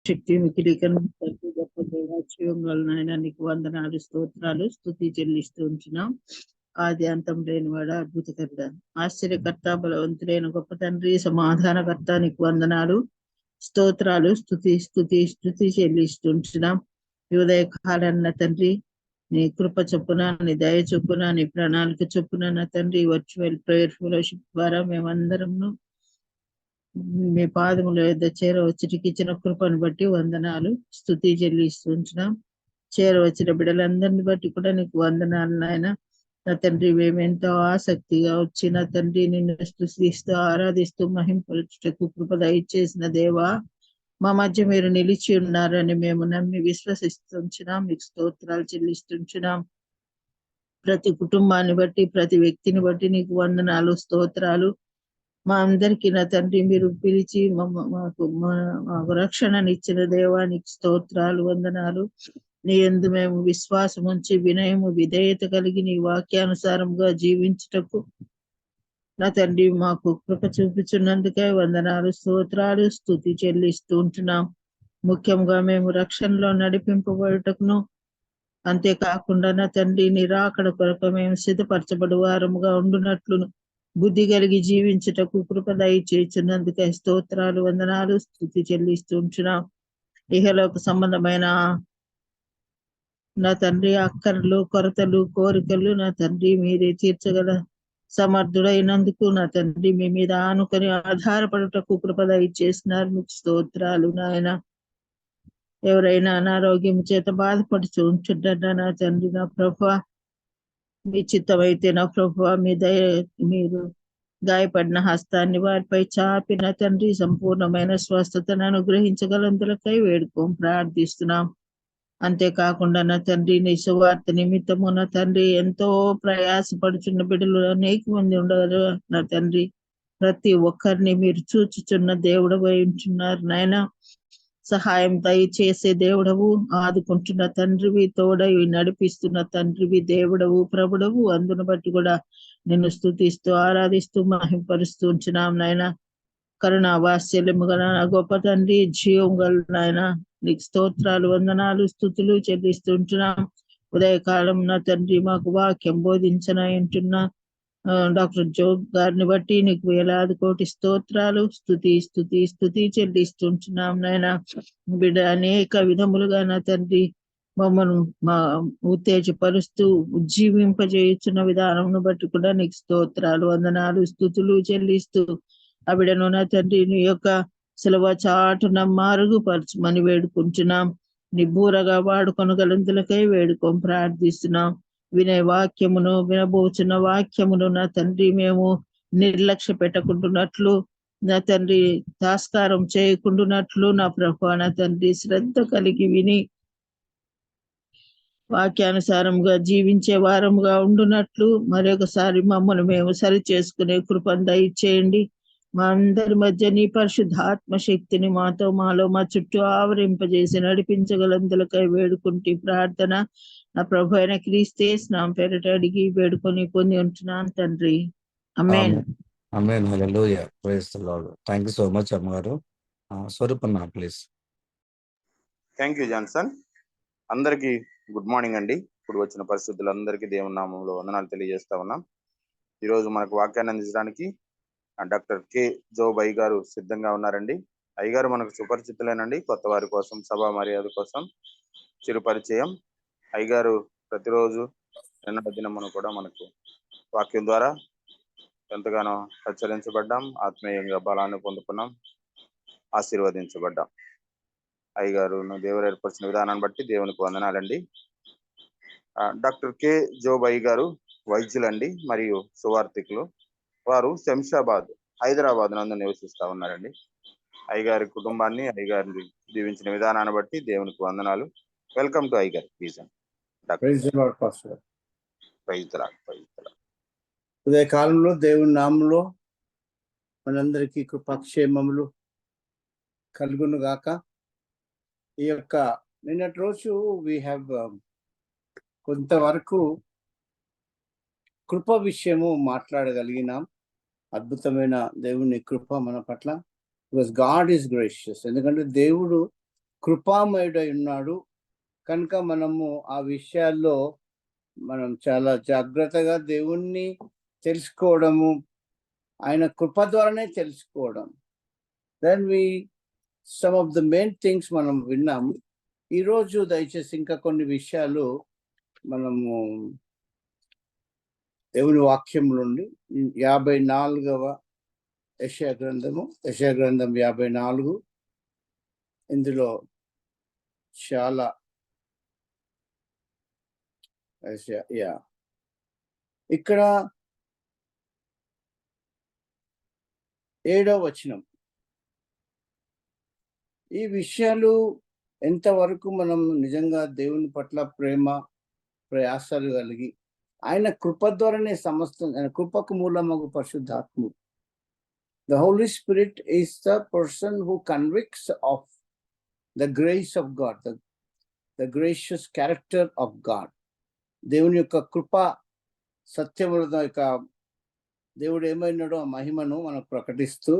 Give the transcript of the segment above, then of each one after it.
శక్తి మికిలికను గొప్ప దేవాచీవంగల నాయన నీకు వందనాలు స్తోత్రాలు స్తుతి చెల్లిస్తూ ఉంటున్నాం. ఆది అంతం లేనివాడ అద్భుతకర్త ఆశ్చర్యకర్త బలవంతుడైన గొప్ప తండ్రి సమాధానకర్త నీకు వందనాలు స్తోత్రాలు స్తుతి స్తుతి స్తుతి చెల్లిస్తుంటున్నాం. ఉదయ కాలన్న తండ్రి నీ కృప చొప్పున నీ దయ చొప్పున నీ ప్రణాళిక చొప్పున నా తండ్రి వర్చువల్ ప్రేయర్ ఫెలోషిప్ ద్వారా మేమందరము మీ పాదముల యొద్ద చేరవచ్చుటికి ఇచ్చిన కృపను బట్టి వందనాలు స్తుతి చెల్లిస్తుంటున్నాం. చేరవచ్చిన బిడ్డలందరిని బట్టి కూడా నీకు వందనాలు నాయన. నా తండ్రి మేమెంతో ఆసక్తిగా వచ్చి నా తండ్రి నిన్ను స్తుతిస్తూ ఆరాధిస్తూ మహింపరచుటకు కృప దయచేసిన దేవా, మా మధ్య మీరు నిలిచి ఉన్నారని మేము నమ్మి విశ్వసిస్తుంటున్నాం. మీకు స్తోత్రాలు చెల్లిస్తుంటున్నాం. ప్రతి కుటుంబాన్ని బట్టి ప్రతి వ్యక్తిని బట్టి నీకు వందనాలు స్తోత్రాలు. మా అందరికీ నా తండ్రి మీరు పిలిచి మాకు రక్షణనిచ్చిన దేవానికి స్తోత్రాలు వందనాలు. నీ యందు మేము విశ్వాసం ఉంచి వినయము విధేయత కలిగి నీ వాక్యానుసారంగా జీవించుటకు నా తండ్రి మాకు కృప చూపించున్నందుకే వందనాలు స్తోత్రాలు స్తుతి చెల్లిస్తూ ఉంటున్నాం. ముఖ్యంగా మేము రక్షణలో నడిపింపబడుటకును అంతేకాకుండా నా తండ్రి నీ రాకడ కొరకు మేము సిద్ధపరచబడు వారముగా ఉండునట్లును బుద్ధి కలిగి జీవించుటకు కృప దయచేస్తున్నందుకే స్తోత్రాలు వందనాలు స్తుతి చెల్లిస్తూ ఉంటున్నాం. ఇహలోక సంబంధమైన నా తండ్రి అక్కర్లు కొరతలు కోరికలు నా తండ్రి మీరే తీర్చగల సమర్థుడైనందుకు నా తండ్రి మీ మీద ఆనుకొని ఆధారపడుటకు కృప దయచేసినారు. మీకు స్తోత్రాలు నాయన. ఎవరైనా అనారోగ్యం చేత బాధపడుచు ఉంటుండ నా తండ్రి నా ప్రభువా, మీ చిత్తమైతే నా ప్రభువా మీ దయ మీరు గాయపడిన హస్తాన్ని వారిపై చాపి నా తండ్రి సంపూర్ణమైన స్వస్థతను అనుగ్రహించగలందులకై ప్రార్థిస్తున్నాం. అంతేకాకుండా నా తండ్రి నీ సువార్త నిమిత్తము నా తండ్రి ఎంతో ప్రయాసపడుచున్న బిడ్డలు అనేక మంది ఉండగలరు నా తండ్రి. ప్రతి ఒక్కరిని మీరు చూచుచున్న దేవుడవై ఉంటున్నారు నాయన. సహాయం దయచేసే దేవుడవు, ఆదుకుంటున్న తండ్రివి, తోడవి నడిపిస్తున్న తండ్రివి, దేవుడవు ప్రభుడవు. అందును బట్టి కూడా నిన్ను స్తుతిస్తూ ఆరాధిస్తూ మహింపరుస్తూ ఉంచున్నాం నాయన. కరుణ వాత్సల్యము గల గొప్ప తండ్రి, జీవం గల నాయన, నీకు స్తోత్రాలు వందనాలు స్తుతులు చెల్లిస్తుంటున్నాం. ఉదయకాలం నా తండ్రి మాకు వాక్యం బోధించనంటున్నా డాక్టర్ జోగ్ గారిని బట్టి నీకు వేలాది కోటి స్తోత్రాలు స్తుతి స్తుతి స్తుతి చెల్లిస్తుంటున్నాం నాయన. బిడ్డ అనేక విధములుగా నా తండ్రి మమ్మను మా ఉత్తేజపరుస్తూ ఉజ్జీవింపజేయుచున్న విధానం బట్టి కూడా నీకు స్తోత్రాలు వందనాలు స్తుతులు చెల్లిస్తూ ఆ బిడ్డను నా తండ్రి నీ యొక్క సిలువ చాటున మరుగుపరచమని వేడుకుంటున్నాం. నిబ్బూరగా వాడుకొనగలందులకై ప్రార్థిస్తున్నాం. వినే వాక్యమును వినబోచున్న వాక్యమును నా తండ్రి మేము నిర్లక్ష్య పెట్టకుండానట్లు నా తండ్రి తాస్కారం చేయకుండానట్లు నా ప్రభువా నా తండ్రి శ్రద్ధ కలిగి విని వాక్యానుసారంగా జీవించే వారముగా ఉండునట్లు మరొకసారి మమ్మల్ని మేము సరి చేసుకునే కృపను దయచేయండి. మా అందరి మధ్య నీ పరిశుద్ధాత్మ శక్తిని మాతో మాలో మా చుట్టూ ఆవరింపజేసి నడిపించగలందులకై వేడుకుంటే ప్రార్థన నా ప్రభు అయిన క్రీస్తే నామమున పేరిట అడిగి వేడుకొని పొంది ఉంటున్నాను తండ్రి. Amen. Amen. Hallelujah. Praise the Lord. Thank you so much అమ్మగారు. స్వరూపన్న ప్లీజ్. Thank you Johnson. అందరికీ గుడ్ మార్నింగ్ అండి. ఇప్పుడు వచ్చిన పరిస్థితులందరికీ దేవుని నామంలో వందనాలు తెలియజేస్తా ఉన్నాం. ఈరోజు మనకు వాక్యాన్ని అందించడానికి డాక్టర్ కె జోబ్ అయ్యగారు సిద్ధంగా ఉన్నారండి. అయ్యగారు మనకు సుపరిచితులేనండి. కొత్త వారి కోసం, సభా మర్యాద కోసం చిరు పరిచయం. అయ్యగారు ప్రతిరోజు నిన్న దినమును కూడా మనకు వాక్యం ద్వారా ఎంతగానో హెచ్చరించబడ్డాం, ఆత్మీయంగా బలాన్ని పొందుకున్నాం, ఆశీర్వదించబడ్డాం. అయ్యగారు దేవుడు ఏర్పరిచిన విధానాన్ని బట్టి దేవునికి వందనాలండి. డాక్టర్ కె జోబ్ అయ్యగారు వైద్యులండి మరియు సువార్థికులు. వారు శంషాబాద్ హైదరాబాద్ నందు నివసిస్తా ఉన్నారండి. అయ్యగారి కుటుంబాన్ని అయ్యగారిని దీవించిన విధానాన్ని బట్టి దేవునికి వందనాలు. వెల్కమ్ టు అయ్యగారు. ప్లీజ్ ఉదయ కాలంలో దేవుని నామంలో మనందరికీ కృపాక్షేమములు కలుగును గాక. ఈ యొక్క నిన్నటి రోజు వీ హ్యావ్ కొంతవరకు కృప విషయము మాట్లాడగలిగినాం. అద్భుతమైన దేవుని కృప మన పట్ల, బికాస్ గాడ్ ఈస్ గ్రేషియస్. ఎందుకంటే దేవుడు కృపామయుడై ఉన్నాడు. కనుక మనము ఆ విషయాల్లో మనం చాలా జాగ్రత్తగా దేవుణ్ణి తెలుసుకోవడము, ఆయన కృప ద్వారానే తెలుసుకోవడం. Then some of the main things మనం విన్నాం. ఈరోజు దయచేసి ఇంకా కొన్ని విషయాలు మనము దేవుని వాక్యం నుండి 54వ యెషయా గ్రంథం 54. ఇందులో చాలా ఇక్కడ 7వ వచనం. ఈ విషయాలు ఎంతవరకు మనం నిజంగా దేవుని పట్ల ప్రేమ ప్రయాసాలు కలిగి ఆయన కృప ద్వారానే సమస్తం, ఆయన కృపకు మూలమగు పరిశుద్ధాత్మ. The Holy Spirit is the person who convicts of the grace of God, the gracious character of God. దేవుని యొక్క కృప సత్యముల యొక్క దేవుడు ఏమైనాడో ఆ మహిమను మనకు ప్రకటిస్తూ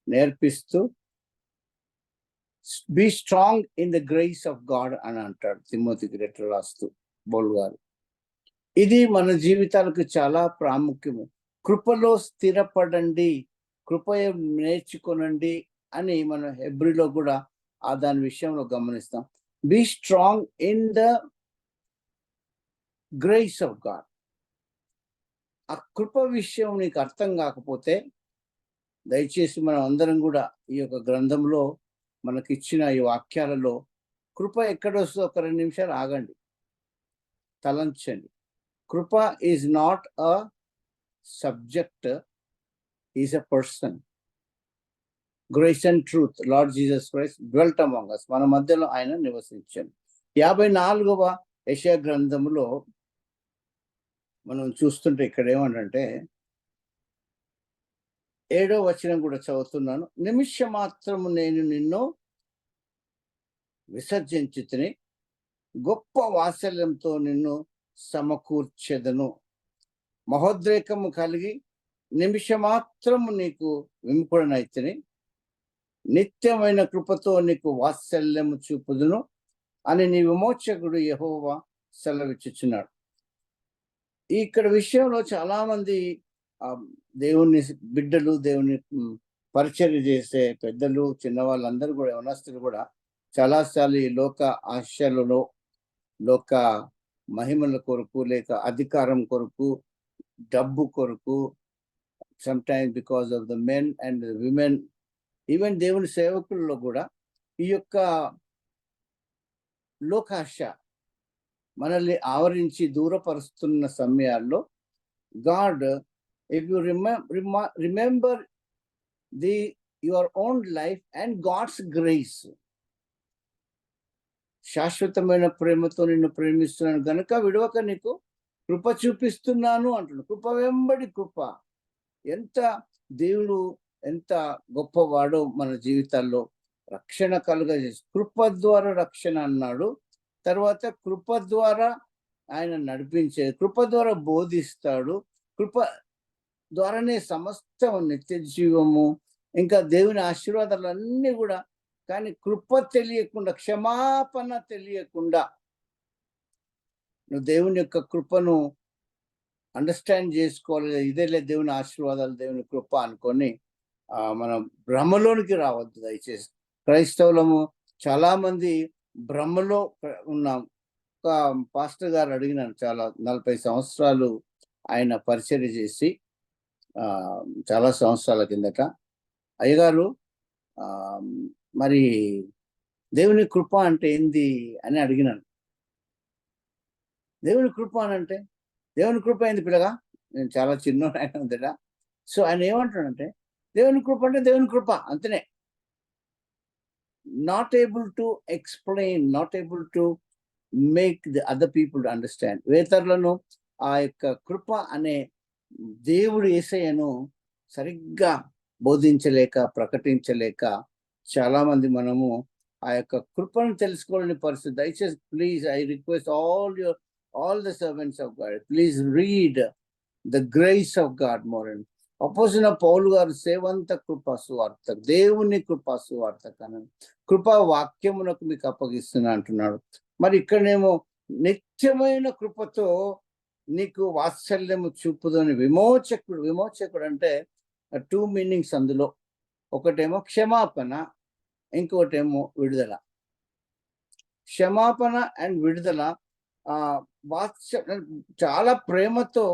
నేర్పిస్తూ be strong in the grace of God అని అంటాడు తిమోతికి లెటర్ రాస్తూ పౌలు గారు. ఇది మన జీవితాలకు చాలా ప్రాముఖ్యము. కృపలో స్థిరపడండి, కృప నేర్చుకోనండి అని మనం హెబ్రీలో కూడా దాని విషయంలో గమనిస్తాం. Be strong in the grace of God. ఆ కృప విషయం నీకు అర్థం కాకపోతే దయచేసి మనం అందరం కూడా ఈ యొక్క గ్రంథంలో మనకిచ్చిన ఈ వాక్యాలలో కృప ఎక్కడొస్తుందో ఒక 2 నిమిషాలు ఆగండి, తలంచండి. కృప is not a subject, is a person. Grace and truth Lord Jesus Christ dwelt among us. మన మధ్యలో ఆయన నివసించాడు. 54వ యెషయా గ్రంథంలో మనం చూస్తుంటే ఇక్కడ ఏమంటే 7వ వచనం కూడా చదువుతున్నాను. నిమిషమాత్రము నేను నిన్ను విసర్జించితిని, గొప్ప వాత్సల్యంతో నిన్ను సమకూర్చెదను. మహోద్రేకము కలిగి నిమిషమాత్రము నీకు విముఖుడనైతిని, నిత్యమైన కృపతో నీకు వాత్సల్యము చూపుదును అని నీ విమోచకుడు యెహోవా సెలవిచ్చుచున్నాడు. ఇక్కడ విషయంలో చాలా మంది దేవుని బిడ్డలు, దేవుని పరిచర్య చేసే పెద్దలు, చిన్నవాళ్ళందరూ కూడా, యవనస్తులు కూడా చాలాసార్లు ఈ లోక ఆశలలో, లోక మహిమల కొరకు, లేక అధికారం కొరకు, డబ్బు కొరకు, sometimes because of the men and women, even దేవుని సేవకుల్లో కూడా ఈ యొక్క లోకాశ మనల్ని ఆవరించి దూరపరుస్తున్న సమయాల్లో God, if you remember your own life and God's grace, శాశ్వతమైన ప్రేమతో నిన్ను ప్రేమిస్తున్నాను గనుక విడవక నీకు కృప చూపిస్తున్నాను అంటున్నాడు. కృప వెంబడి కృప. ఎంత దేవుడు ఎంత గొప్పవాడో మన జీవితాల్లో రక్షణ కలుగజేసి, కృప ద్వారా రక్షణ అన్నాడు. తర్వాత కృప ద్వారా ఆయన నడిపించే, కృప ద్వారా బోధిస్తాడు, కృప ద్వారానే సమస్తం నిత్య జీవము, ఇంకా దేవుని ఆశీర్వాదాలన్నీ కూడా. కానీ కృప తెలియకుండా, క్షమాపణ తెలియకుండా నువ్వు దేవుని యొక్క కృపను అండర్స్టాండ్ చేసుకోవాలి. ఇదేలే దేవుని ఆశీర్వాదాలు, దేవుని కృప అనుకొని మనం భ్రమలోనికి రావద్దు దయచేసి. క్రైస్తవులము చాలా మంది భ్రమలో ఉన్నాం. ఒక పాస్టర్ గారు అడిగినాను, చాలా 40 సంవత్సరాలు ఆయన పరిచర్య చేసి, చాలా సంవత్సరాల కిందట, అయ్యగారు మరి దేవుని కృప అంటే ఏంది అని అడిగినాను. దేవుని కృప అని అంటే, దేవుని కృప ఏంది పిల్లగా, నేను చాలా చిన్న ఆయన ఉందట. సో ఆయన ఏమంటాడంటే, దేవుని కృప అంటే దేవుని కృప అంతనే. Not able to explain, not able to make the other people understand. వేతరులను ఆ యొక్క కృప అనే దేవుడు యేసయ్యను సరిగ్గా బోధించలేక, ప్రకటించలేక చాలా మంది మనము ఆ యొక్క కృపను తెలుసుకోవాలని పరిస్థితి. దయచేసి please, I request all the servants of God, please read the grace of God more. And అపోసిన పౌలు గారు సేవంత కృపా సువార్త, దేవుని కృపా సువార్త కన్నా కృపా వాక్యమునకు మీకు అప్పగిస్తున్నా అంటున్నాడు. మరి ఇక్కడనేమో నిత్యమైన కృపతో నీకు వాత్సల్యము చూపుదని విమోచకుడు అంటే 2 మీనింగ్స్ అందులో. ఒకటేమో క్షమాపణ, ఇంకోటేమో విడుదల. క్షమాపణ అండ్ విడుదల చాలా ప్రేమతో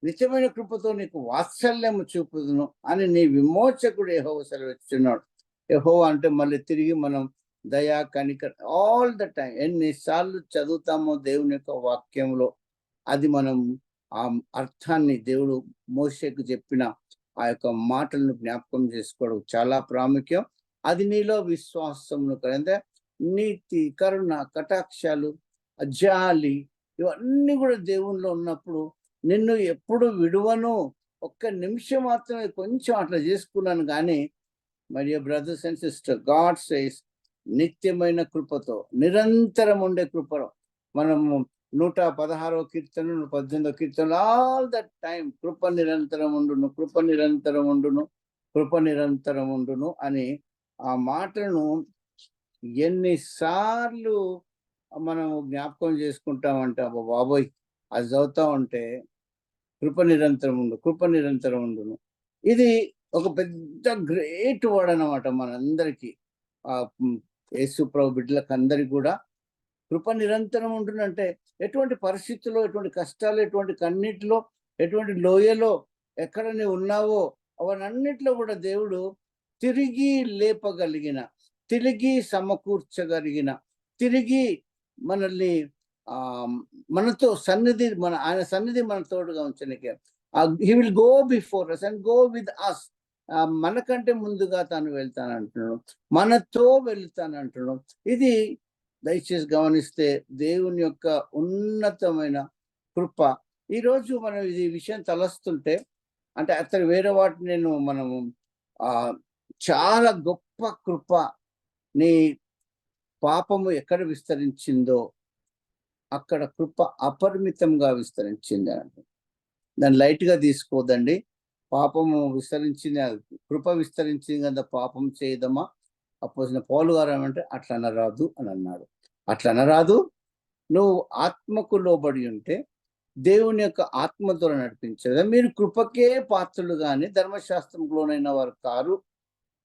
నిత్యమైన కృపతో నీకు వాత్సల్యము చూపుదును అని నీ విమోచకుడు యెహోవా సెలవిస్తున్నాడు. యెహోవా అంటే మళ్ళీ తిరిగి మనం దయా కనికర ఆల్ ద టైం ఎన్నిసార్లు చదువుతామో దేవుని యొక్క వాక్యంలో అది మనం ఆ అర్థాన్ని దేవుడు మోషేకు చెప్పిన ఆ యొక్క మాటలను జ్ఞాపకం చేసుకోవడం చాలా ప్రాముఖ్యం. అది నీలో విశ్వాసమును అంటే నీతి, కరుణ, కటాక్షాలు, జాలి ఇవన్నీ కూడా దేవునిలో ఉన్నప్పుడు నిన్ను ఎప్పుడు విడువను, ఒక్క నిమిషం మాత్రమే కొంచెం అట్లా చేసుకున్నాను. కానీ my dear brothers and sister, God says నిత్యమైన కృపతో నిరంతరం ఉండే కృపలో మనము 116వ కీర్తన 18వ కీర్తన ఆల్ దట్ టైం కృప నిరంతరం ఉండును, కృప నిరంతరం ఉండును, కృప నిరంతరం ఉండును అని ఆ మాటలను ఎన్నిసార్లు మనం జ్ఞాపకం చేసుకుంటామంటే అబ్బా బాబోయ్ అది చదువుతా ఉంటే కృప నిరంతరం ఉండు, కృప నిరంతరం ఉండును. ఇది ఒక పెద్ద గ్రేట్ వర్డ్ అనమాట మనందరికీ. యేసు ప్రభు బిడ్డలకు అందరికి కూడా కృప నిరంతరం ఉంటుందంటే ఎటువంటి పరిస్థితుల్లో, ఎటువంటి కష్టాలు, ఎటువంటి కన్నీటిలో, ఎటువంటి లోయలో ఎక్కడ నీవు ఉన్నావో అవన్నిట్లో కూడా దేవుడు తిరిగి లేపగలిగిన, తిరిగి సమకూర్చగలిగిన, తిరిగి మనల్ని మనతో ఆయన సన్నిధి మన తోడుగా ఉంచడానికి he will go before us and go with us. మనకంటే ముందుగా తాను వెళ్తానంటున్నాడు, మనతో వెళ్తానంటున్నాడు. ఇది దయచేసి గమనిస్తే దేవుని యొక్క ఉన్నతమైన కృప. ఈరోజు మనం ఇది విషయం తలస్తుంటే అంటే అతను వేరే వాటిని మనము చాలా గొప్ప కృప నీ పాపము ఎక్కడ విస్తరించిందో అక్కడ కృప అపరిమితంగా విస్తరించింది అంటే దాన్ని లైట్గా తీసుకోదండి. పాపము విస్తరించింది, కృప విస్తరించింది కదా పాపం చేయదమా. అపోసిన పౌలు గారు ఏమంటే అట్లా అనరాదు అని అన్నాడు. అట్లా అనరాదు, నువ్వు ఆత్మకు లోబడి ఉంటే దేవుని యొక్క ఆత్మ ద్వారా నడిపించదా, మీరు కృపకే పాత్రలు కానీ ధర్మశాస్త్రంలోనైన వారు కారు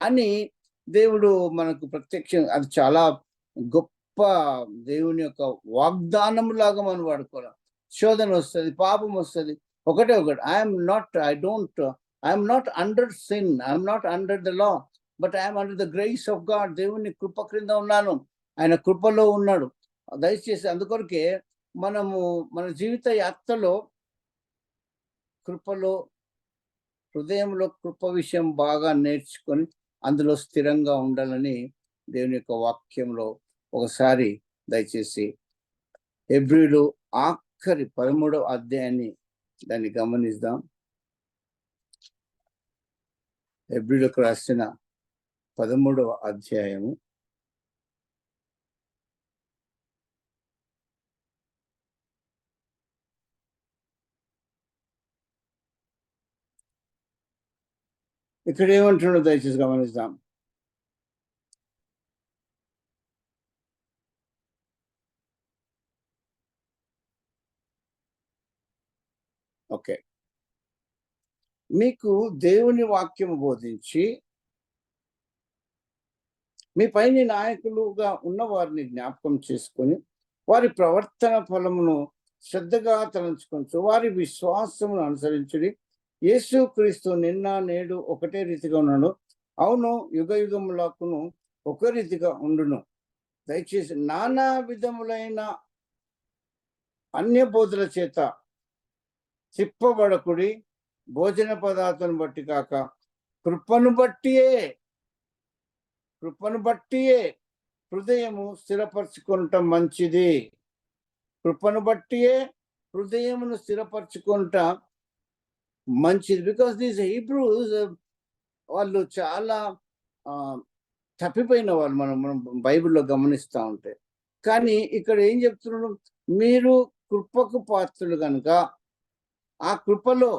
అని దేవుడు మనకు ప్రత్యక్షం. అది చాలా గొప్ప దేవుని యొక్క వాగ్దానం లాగా మనం వాడుకోవాలి. శోధన వస్తుంది, పాపం వస్తుంది, ఒకటే I'm not under sin, I'm not under the law, but I'm under the grace of God. దేవుని కృప క్రింద ఉన్నాను, ఆయన కృపలో ఉన్నాడు. దయచేసి అందుకొరకే మనము మన జీవిత యాత్రలో కృపలో, హృదయంలో కృప విషయం బాగా నేర్చుకొని అందులో స్థిరంగా ఉండాలని దేవుని యొక్క వాక్యంలో ఒకసారి దయచేసి హెబ్రీలు ఆఖరి 13వ అధ్యాయాన్ని దాన్ని గమనిద్దాం. హెబ్రీలకు రాసిన 13వ అధ్యాయము ఇక్కడ ఏమంటున్నాడో దయచేసి గమనిద్దాం. ఓకే, మీకు దేవుని వాక్యము బోధించి మీ పైన నాయకులుగా ఉన్న వారిని జ్ఞాపకం చేసుకొని వారి ప్రవర్తన ఫలమును శ్రద్ధగా తలంచుకొంచు, వారి విశ్వాసమును అనుసరించుడి. యేసు క్రీస్తు నిన్న నేడు ఒకటే రీతిగా ఉన్నాడు, అవును యుగ యుగములకును ఒక రీతిగా ఉండును. దయచేసి నానా విధములైన అన్య బోధల చేత తిప్పబడకుడి, భోజన పదార్థం బట్టి కాక కృపను బట్టియే హృదయము స్థిరపరచుకుంటం మంచిది. కృపను బట్టియే హృదయమును స్థిరపరచుకుంటా మంచిది. బికాస్ దీస్ హీబ్రూస్ వాళ్ళు చాలా తప్పిపోయిన వాళ్ళు మనం బైబిల్లో గమనిస్తూ ఉంటే. కానీ ఇక్కడ ఏం చెప్తున్నాడు, మీరు కృపకు పాత్రలు కనుక ఆ కృపలో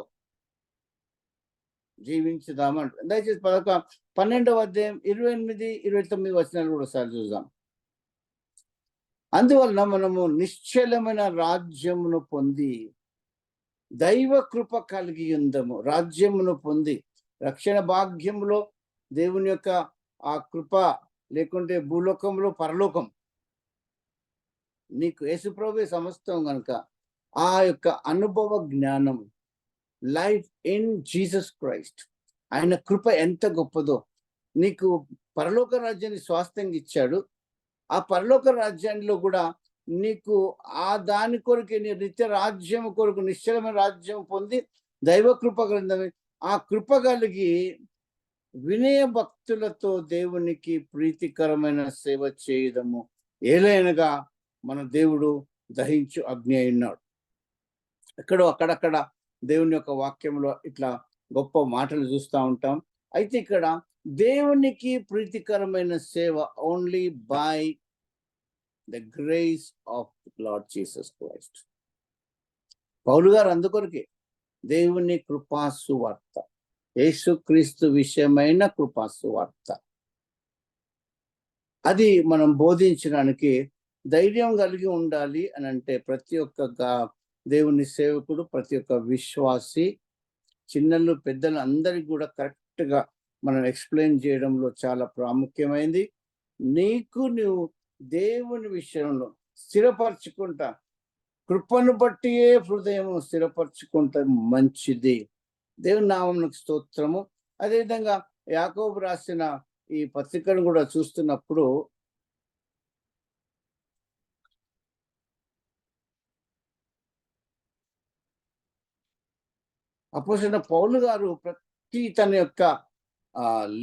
జీవించుదామంట. దయచేసి 12వ అధ్యాయం 28, 29 వచనాలు కూడా ఒకసారి చూద్దాం. అందువలన మనము నిశ్చలమైన రాజ్యమును పొంది దైవ కృప కలిగి ఉందము. రాజ్యమును పొంది, రక్షణ భాగ్యములో దేవుని యొక్క ఆ కృప లేకుంటే భూలోకంలో పరలోకం, నీకు యేసుప్రభువే సమస్తం కనుక ఆ యొక్క అనుభవ జ్ఞానం, లైఫ్ ఇన్ జీసస్ క్రైస్ట్, ఆయన కృప ఎంత గొప్పదో. నీకు పరలోక రాజ్యాన్ని స్వాస్థ్యంగా ఇచ్చాడు. ఆ పరలోక రాజ్యాల్లో కూడా నీకు ఆ దాని కొరకు, నీ నిత్య రాజ్యం కొరకు నిశ్చలమైన రాజ్యం పొంది దైవ కృప గ్రంథమే, ఆ కృప కలిగి వినయ భక్తులతో దేవునికి ప్రీతికరమైన సేవ చేయడము. ఏలైనగా మన దేవుడు దహించు అగ్ని అయినాడు. అక్కడక్కడ దేవుని యొక్క వాక్యంలో ఇట్లా గొప్ప మాటలు చూస్తూ ఉంటాం. అయితే ఇక్కడ దేవునికి ప్రీతికరమైన సేవ only by the grace of Lord Jesus Christ. Paul గారు అందుకొరకే దేవుని కృపాసు వార్త, యేసుక్రీస్తు విషయమైన కృపాసు వార్త, అది మనం బోధించడానికి ధైర్యం కలిగి ఉండాలి అని అంటే ప్రతి ఒక్క దేవుని సేవకుడు, ప్రతి ఒక్క విశ్వాసి, చిన్నలు పెద్దలు అందరికి కూడా కరెక్ట్గా మనం ఎక్స్ప్లెయిన్ చేయడంలో చాలా ప్రాముఖ్యమైంది. నువ్వు దేవుని విషయంలో స్థిరపరచుకుంటా, కృపను బట్టియే హృదయం స్థిరపరచుకుంటా మంచిది. దేవుని నామమునకు స్తోత్రము. అదేవిధంగా యాకోబు రాసిన ఈ పత్రికను కూడా చూస్తున్నప్పుడు అపోస్తలుడైన పౌలు గారు ప్రతి తన యొక్క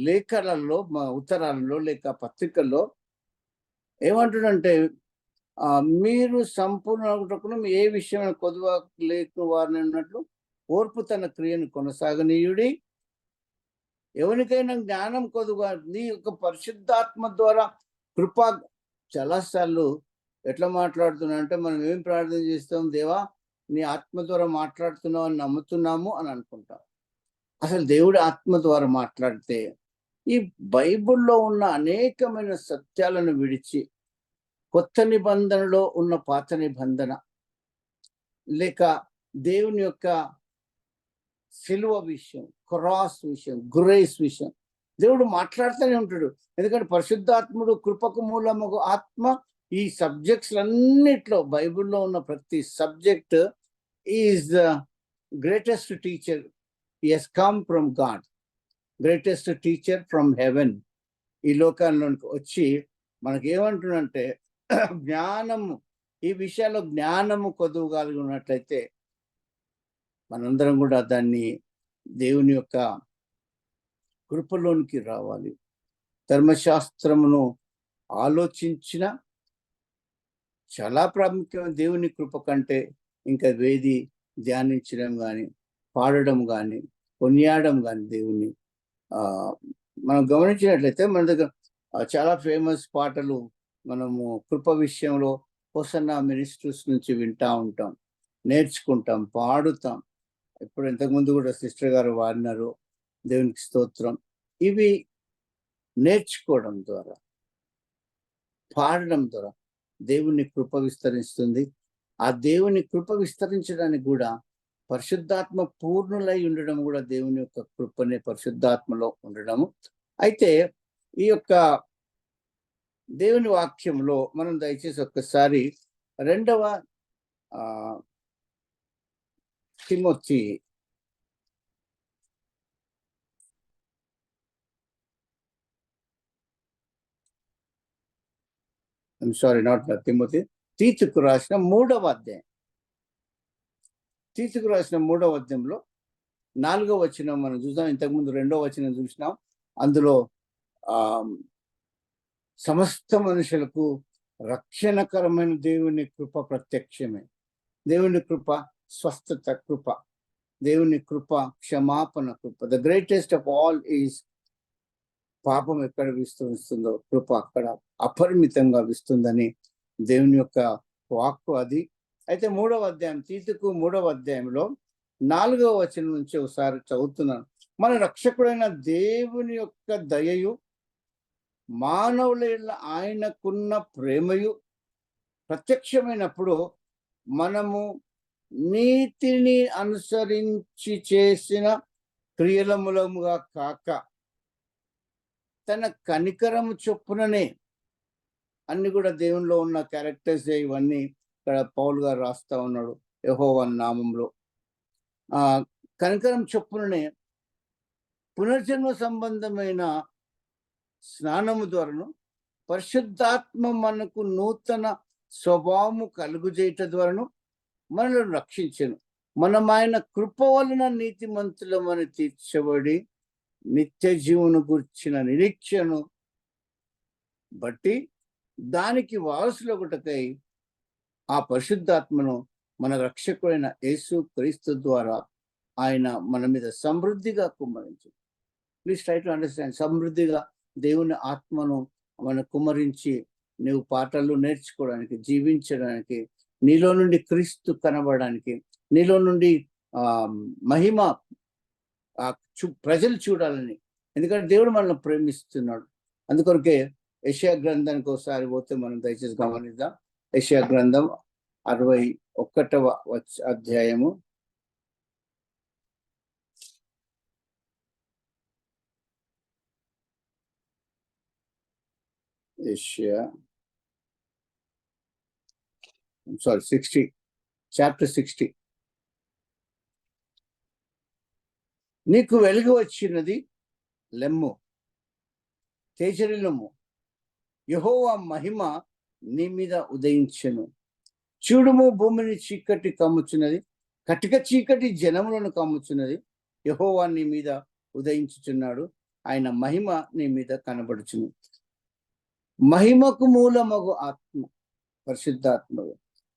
లేఖలలో, ఉత్తరాలలో లేక పత్రికల్లో ఏమంటున్నంటే, మీరు సంపూర్ణ ఏ విషయమైన కొదువ లేకు వారిని అన్నట్లు ఓర్పు తన క్రియను కొనసాగనీయుడి. ఎవరికైనా జ్ఞానం కొదుగా నీ యొక్క పరిశుద్ధాత్మ ద్వారా కృప. చాలాసార్లు ఎట్లా మాట్లాడుతున్నా అంటే, మనం ఏం ప్రార్థన చేస్తాం, దేవా నీ ఆత్మ ద్వారా మాట్లాడుతున్నావు అని నమ్ముతున్నాము అని అనుకుంటాం. అసలు దేవుడి ఆత్మ ద్వారా మాట్లాడితే ఈ బైబిల్లో ఉన్న అనేకమైన సత్యాలను విడిచి కొత్త నిబంధనలో ఉన్న పాత నిబంధన లేక దేవుని యొక్క సిలువ విషయం, క్రాస్ విషయం, గ్రేస్ విషయం దేవుడు మాట్లాడుతూనే ఉంటాడు. ఎందుకంటే పరిశుద్ధాత్ముడు కృపకు మూలము ఆత్మ. ఈ సబ్జెక్ట్స్ అన్నిట్లో బైబిల్లో ఉన్న ప్రతి subject is the greatest teacher. He has come from God, greatest teacher from heaven. ఈ లోకాల్లోకి వచ్చి మనకి ఏమంటున్నంటే జ్ఞానము, ఈ విషయాల్లో జ్ఞానము కొదువు కలిగి ఉన్నట్లయితే మనందరం కూడా దాన్ని దేవుని యొక్క కృపలోనికి రావాలి. ధర్మశాస్త్రమును ఆలోచించిన చాలా ప్రాముఖ్యమైన దేవుని కృప కంటే ఇంకా వేది ధ్యానించడం కానీ, పాడడం కానీ, కొనియాడడం కానీ దేవుని మనం గమనించినట్లయితే మన దగ్గర చాలా ఫేమస్ పాటలు మనము కృప విషయంలో హోసన్నా మినిస్ట్రీస్ నుంచి వింటూ ఉంటాం, నేర్చుకుంటాం, పాడుతాం. ఇప్పుడు ఇంతకుముందు కూడా సిస్టర్ గారు వాడినారు, దేవునికి స్తోత్రం. ఇవి నేర్చుకోవడం ద్వారా, పాడడం ద్వారా దేవుని కృప విస్తరిస్తుంది. ఆ దేవుని కృప విస్తరించడానికి కూడా పరిశుద్ధాత్మ పూర్ణులై ఉండడం కూడా దేవుని యొక్క కృపనే, పరిశుద్ధాత్మలో ఉండడము. అయితే ఈ యొక్క దేవుని వాక్యంలో మనం దయచేసి ఒక్కసారి 2వ తిమోతి తీతుకు రాసిన 3వ అధ్యాయం, తీతుకు రాసిన 3వ అధ్యాయంలో 4వ వచనం మనం చూసాం. ఇంతకుముందు 2వ వచనం చూసినాం. అందులో సమస్త మనుషులకు రక్షణకరమైన దేవుని కృప ప్రత్యక్షమే. దేవుని కృప స్వస్థత కృప, దేవుని కృప క్షమాపణ కృప. The greatest of all is, పాపం ఎక్కడ విస్తరిస్తుందో కృప అక్కడ అపరిమితంగా విస్తుందని దేవుని యొక్క వాక్కు అది. అయితే 3వ అధ్యాయం, తీతుకు 3వ అధ్యాయంలో 4వ వచనం నుంచి ఒకసారి చదువుతున్నాను. మన రక్షకుడైన దేవుని యొక్క దయయు, మానవుల యెడల ఆయనకున్న ప్రేమయు ప్రత్యక్షమైనప్పుడు మనము నీతిని అనుసరించి చేసిన క్రియల మూలముగా కాక తన కనికరము చొప్పుననే, అన్ని కూడా దేవునిలో ఉన్న క్యారెక్టర్స్ ఇవన్నీ ఇక్కడ పౌలు గారు రాస్తా ఉన్నాడు యెహోవా నామంలో. కనికరం చొప్పుననే పునర్జన్మ సంబంధమైన స్నానము ద్వారాను, పరిశుద్ధాత్మ మనకు నూతన స్వభావము కలుగుచేయట ద్వారాను మనల్ని రక్షించెను. మనం ఆయన కృప వలన నీతిమంతులమని తీర్చబడి నిత్య జీవను గుర్చిన నిరీక్షను బట్టి దానికి వారసులొకటకై ఆ పరిశుద్ధాత్మను మన రక్షకుడైన యేసు క్రీస్తు ద్వారా ఆయన మన మీద సమృద్ధిగా కుమ్మరించు. Please try to understand. సమృద్ధిగా దేవుని ఆత్మను మన కుమ్మరించి నువ్వు పాటలు నేర్చుకోవడానికి, జీవించడానికి, నీలో నుండి క్రీస్తు కనబడడానికి, నీలో నుండి మహిమ ప్రజలు చూడాలని. ఎందుకంటే దేవుడు మనల్ని ప్రేమిస్తున్నాడు. అందుకొరకే యెషయా గ్రంథానికి ఒకసారి పోతే మనం దయచేసి గమనిద్దాం. యెషయా గ్రంథం 61వ అధ్యాయము. యెషయా 60, చాప్టర్ 60. నీకు వెలుగు వచ్చినది, లెమ్ము, తేజరిల్లుము, యెహోవా మహిమ నీ మీద ఉదయించెను. చూడుము, భూమిని చీకటి కమ్ముచున్నది, కటిక చీకటి జనములను కమ్ముచున్నది. యెహోవా నీ మీద ఉదయించుచున్నాడు, ఆయన మహిమ నీ మీద కనబడుచును. మహిమకు మూలమగు ఆత్మ పరిశుద్ధాత్మ,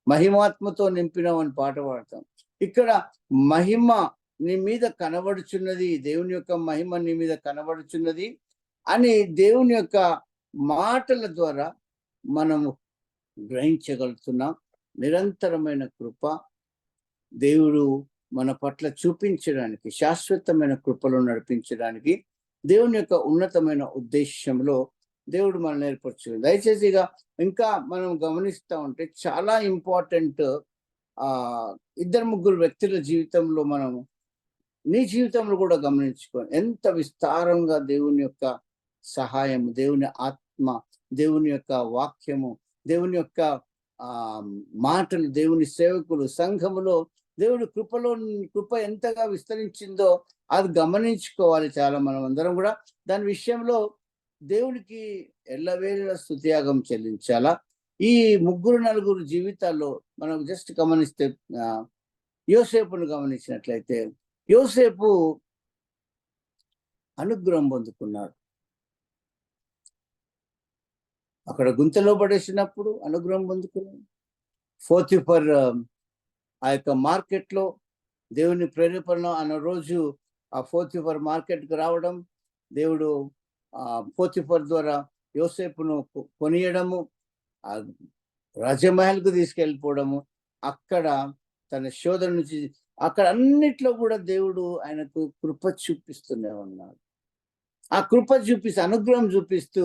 మహిమాత్మతో నింపినవని పాట పాడతాం. ఇక్కడ మహిమ నీ మీద కనబడుచున్నది, దేవుని యొక్క మహిమ నీ మీద కనబడుచున్నది అని దేవుని యొక్క మాటల ద్వారా మనము గ్రహించగలుగుతున్నాం. నిరంతరమైన కృప దేవుడు మన పట్ల చూపించడానికి, శాశ్వతమైన కృపలో నడిపించడానికి దేవుని యొక్క ఉన్నతమైన ఉద్దేశంలో దేవుడు మనల్ని ఏర్పరచుకుంది. దయచేసి ఇంకా మనం గమనిస్తూ ఉంటే చాలా ఇంపార్టెంట్ 2-3 వ్యక్తుల జీవితంలో మనము, నీ జీవితంలో కూడా గమనించుకోండి ఎంత విస్తారంగా దేవుని యొక్క సహాయం, దేవుని ఆత్మ, దేవుని యొక్క వాక్యము, దేవుని యొక్క మాటలు, దేవుని సేవకులు, సంఘములో దేవుడి కృప ఎంతగా విస్తరించిందో అది గమనించుకోవాలి. చాలా మనం అందరం కూడా దాని విషయంలో దేవుడికి ఎల్లవేళ స్తుతియాగం చెల్లించాలా. ఈ 3-4 జీవితాల్లో మనం జస్ట్ గమనిస్తే, యోసేపును గమనించినట్లయితే, యోసేపు అనుగ్రహం పొందుకున్నాడు. అక్కడ గుంతలో పడేసినప్పుడు అనుగ్రహం పొందుకున్నాడు. పోతిఫర్ ఆ యొక్క మార్కెట్లో దేవుని ప్రేరేపణ అన్న రోజు ఆ పోతిఫర్ మార్కెట్కి రావడం, దేవుడు పోతిఫర్ ద్వారా యోసేపును కొనియడము, ఆ రాజమహల్కు తీసుకెళ్ళిపోవడము, అక్కడ తన శోధన నుంచి అక్కడ అన్నిట్లో కూడా దేవుడు ఆయనకు కృప చూపిస్తూనే ఉన్నాడు. ఆ కృప చూపిస్తూ, అనుగ్రహం చూపిస్తూ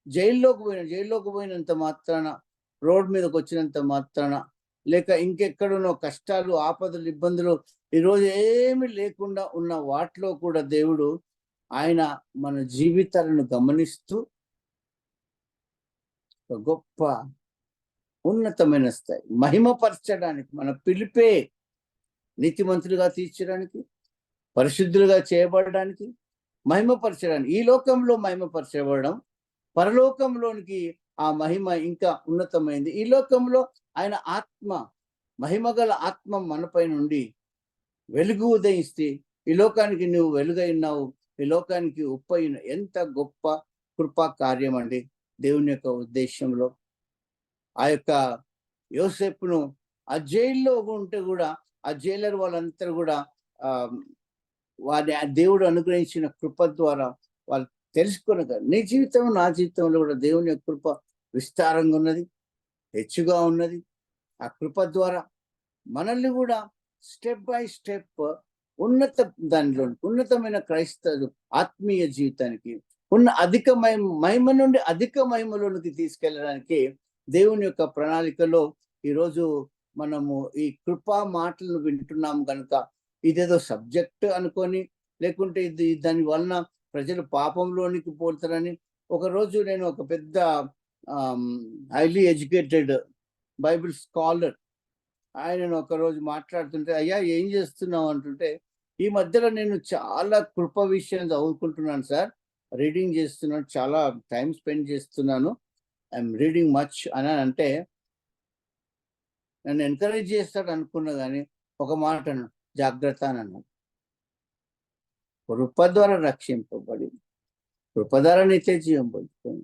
జైల్లోకి పోయినంత మాత్రాన, రోడ్ మీదకి వచ్చినంత మాత్రాన, లేక ఇంకెక్కడున్నో కష్టాలు, ఆపదలు, ఇబ్బందులు ఈరోజు ఏమి లేకుండా ఉన్న వాటిలో కూడా దేవుడు ఆయన మన జీవితాలను గమనిస్తూ గొప్ప ఉన్నతమైన స్థాయి మహిమపరచడానికి, మన పిలిపే నీతిమంతులుగా తీర్చడానికి, పరిశుద్ధులుగా చేయబడడానికి, మహిమపరచడానికి, ఈ లోకంలో మహిమపరచబడడం, పరలోకంలోనికి ఆ మహిమ ఇంకా ఉన్నతమైంది. ఈ లోకంలో ఆయన ఆత్మ, మహిమగల ఆత్మ మనపై నుండి వెలుగు ఉదయిస్తే ఈ లోకానికి నువ్వు వెలుగై ఉన్నావు, ఈ లోకానికి ఉప్పైన, ఎంత గొప్ప కృపా కార్యం అండి దేవుని యొక్క ఉద్దేశంలో. ఆ యొక్క యోసేపును ఆ జైల్లో ఉంటే కూడా ఆ జైలర్ వాళ్ళంతా కూడా వారి దేవుడు అనుగ్రహించిన కృప ద్వారా వాళ్ళు తెలుసుకున్న, నీ జీవితం, నా జీవితంలో కూడా దేవుని యొక్క కృప విస్తారంగా ఉన్నది, హెచ్చుగా ఉన్నది. ఆ కృప ద్వారా మనల్ని కూడా స్టెప్ బై స్టెప్ ఉన్నత దానిలోనికి, ఉన్నతమైన క్రైస్తవ ఆత్మీయ జీవితానికి, ఉన్న అధిక మహిమ నుండి అధిక మహిమలోనికి తీసుకెళ్ళడానికి దేవుని యొక్క ప్రణాళికలో ఈరోజు మనము ఈ కృపా మాటలను వింటున్నాం కనుక ఇదేదో సబ్జెక్ట్ అనుకొని, లేకుంటే ఇది దాని వలన ప్రజలు పాపంలోనికి పోతారని. ఒకరోజు నేను ఒక పెద్ద హైలీ ఎడ్యుకేటెడ్ బైబిల్ స్కాలర్ ఆయనను ఒకరోజు మాట్లాడుతుంటే, అయ్యా ఏం చేస్తున్నావు అంటుంటే, ఈ మధ్యలో నేను చాలా కృప విషయం చదువుకుంటున్నాను సార్, రీడింగ్ చేస్తున్నాను, చాలా టైం స్పెండ్ చేస్తున్నాను, ఐఎమ్ రీడింగ్ మచ్ అని అంటే నన్ను ఎంకరేజ్ చేస్తాడు అనుకున్నా. కానీ ఒక మాట అన్నాడు, జాగ్రత్త అని అన్నాడు. కృప ద్వారా రక్షింపబడి, కృప ద్వారా నిత్య జీవం పొందుకొని,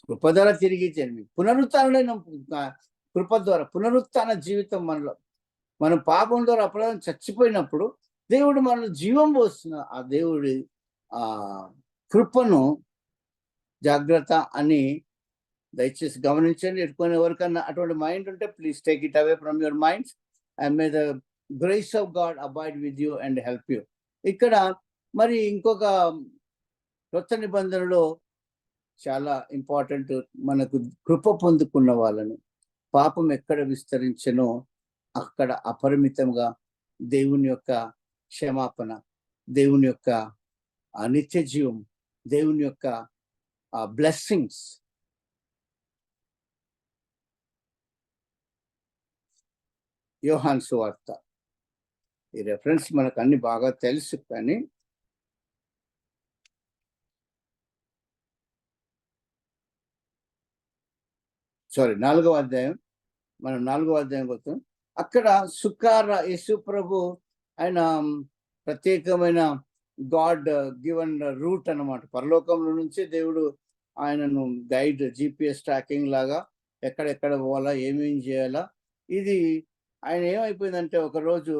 కృప ద్వారా తిరిగి జన్మి, పునరుత్థానమైన కృప ద్వారా పునరుత్థాన జీవితం మనలో. మనం పాపం ద్వారా అపరాధం చచ్చిపోయినప్పుడు దేవుడు మనలో జీవం పోస్తున్న ఆ దేవుడి కృపను జాగ్రత్త అని దయచేసి గమనించండి. ఎట్టుకునే ఎవరికన్నా అటువంటి మైండ్ ఉంటే please take it away from your minds and may the grace of God avoid with you and help you. ఇక్కడ మరి ఇంకొక కొత్త నిబంధనలో చాలా ఇంపార్టెంట్, మనకు కృప పొందుకున్న వాళ్ళని పాపం ఎక్కడ విస్తరించనో అక్కడ అపరిమితంగా దేవుని యొక్క క్షమాపణ, దేవుని యొక్క నిత్య జీవం, దేవుని యొక్క బ్లెస్సింగ్స్. యోహాను సువార్త, ఈ రెఫరెన్స్ మనకు అన్ని బాగా తెలుసు, కానీ సారీ 4వ అధ్యాయం, మనం 4వ అధ్యాయం పోతాం. అక్కడ సుకార యేసు ప్రభు ఆయన ప్రత్యేకమైన గాడ్ గివెన్ రూట్ అన్నమాట. పరలోకంలో నుంచే దేవుడు ఆయనను గైడ్, GPS ట్రాకింగ్ లాగా ఎక్కడెక్కడ పోవాలా, ఏమేం చేయాలా. ఇది ఆయన ఏమైపోయిందంటే ఒకరోజు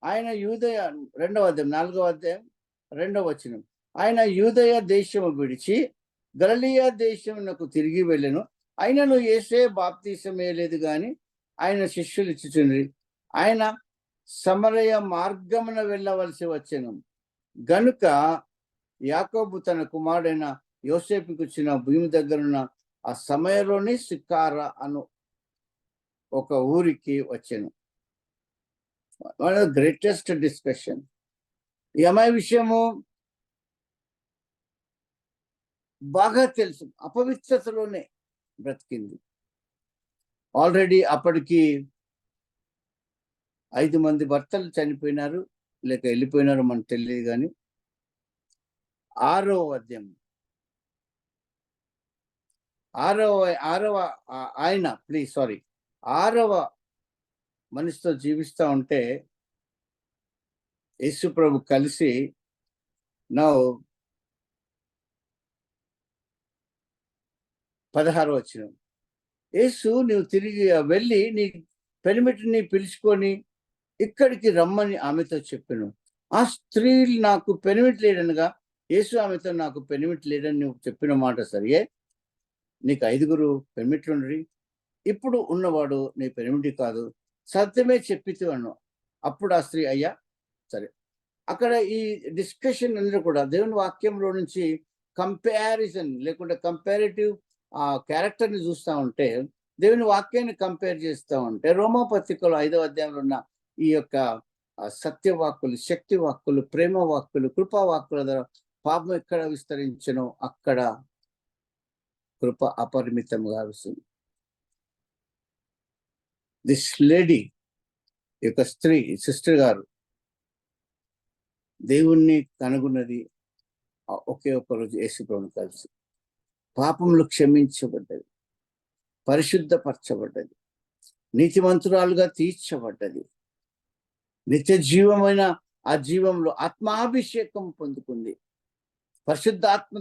ఆయన యూదయ 2వ అధ్యాయం 4వ అధ్యాయం 2వ వచనం, ఆయన యూదయ దేశము విడిచి గలిలయ దేశమునకు తిరిగి వెళ్ళెను. ఆయనను యేసే బాప్తీసమే లేదు కానీ ఆయన శిష్యులు ఇచ్చుచుండ్రి. ఆయన సమరయ మార్గమున వెళ్ళవలసి వచ్చెను గనుక యాకోబు తన కుమారుడైన యోసేపుకు వచ్చిన భూమి దగ్గరున్న ఆ సమయంలోని సికార అను ఒక ఊరికి వచ్చాను. One of the greatest discussion. ఈ అమ్మాయి విషయము బాగా తెలుసు, అపవిత్రతలోనే బ్రతికింది. ఆల్రెడీ అప్పటికి 5 మంది భర్తలు చనిపోయినారు, లేక వెళ్ళిపోయినారు మనకు తెలియదు. కానీ 6వ అధ్యాయం 6వ మనిషితో జీవిస్తూ ఉంటే యేసు ప్రభు కలిసి, నా 16వ వచనం, యేసు నువ్వు తిరిగి వెళ్ళి నీ పెనిమిటిని పిలుచుకొని ఇక్కడికి రమ్మని ఆమెతో చెప్పాను. ఆ స్త్రీ నాకు పెనిమిటి లేడనగా యేసు ఆమెతో, నాకు పెనిమిటి లేడని నువ్వు చెప్పిన మాట సరియే, నీకు 5గురు పెనిమిట్లుండ్రి, ఇప్పుడు ఉన్నవాడు నీ పెనిమిటి కాదు, సత్యమే చెప్పితు అను. అప్పుడు ఆ స్త్రీ, అయ్యా సరే. అక్కడ ఈ డిస్కషన్ అందరూ కూడా దేవుని వాక్యంలో నుంచి కంపారిజన్ లేకుంటే కంపారిటివ్ క్యారెక్టర్ని చూస్తూ ఉంటే, దేవుని వాక్యాన్ని కంపేర్ చేస్తూ ఉంటే, రోమా పత్రికలో 5వ అధ్యాయంలో ఉన్న ఈ యొక్క సత్యవాక్కులు, శక్తి వాక్కులు, ప్రేమ వాక్కులు, కృపా వాక్కుల ద్వారా పాపం ఎక్కడ విస్తరించనో అక్కడ కృప అపరిమితంగా వస్తుంది. దిస్ లేడీ, ఈ యొక్క స్త్రీ, సిస్టర్ గారు దేవుణ్ణి కనుగొన్నది ఒకే ఒక్క రోజు యేసు ప్రభువుని కలిసి. పాపములు క్షమించబడ్డది, పరిశుద్ధపరచబడ్డది, నీతిమంతురాలుగా తీర్చబడ్డది, నిత్య జీవమైన ఆ జీవంలో ఆత్మాభిషేకం పొందుకుంది. పరిశుద్ధాత్మ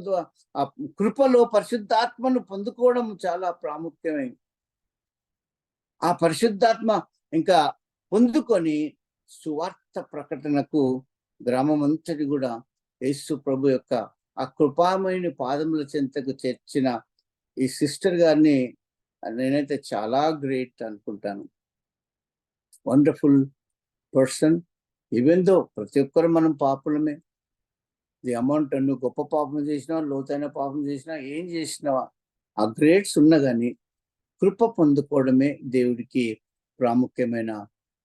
కృపలో పరిశుద్ధాత్మను పొందుకోవడం చాలా ప్రాముఖ్యమైనది. ఆ పరిశుద్ధాత్మ ఇంకా పొందుకొని సువార్త ప్రకటనకు గ్రామం అంతటి కూడా యేసు ప్రభు యొక్క ఆ కృపామయుని పాదముల చెంతకు చేర్చిన ఈ సిస్టర్ గారిని నేనైతే చాలా గ్రేట్ అనుకుంటాను. Wonderful person. ఈవెన్ దో ప్రతి ఒక్కరు మనం పాపులమే. ది అమౌంట్ నువ్వు గొప్ప పాపం చేసినా, లోతైన పాపం చేసినా, ఏం చేసినావా ఆ గ్రేడ్స్ ఉన్నా కానీ కృప పొందుకోవడమే దేవుడికి ప్రాముఖ్యమైన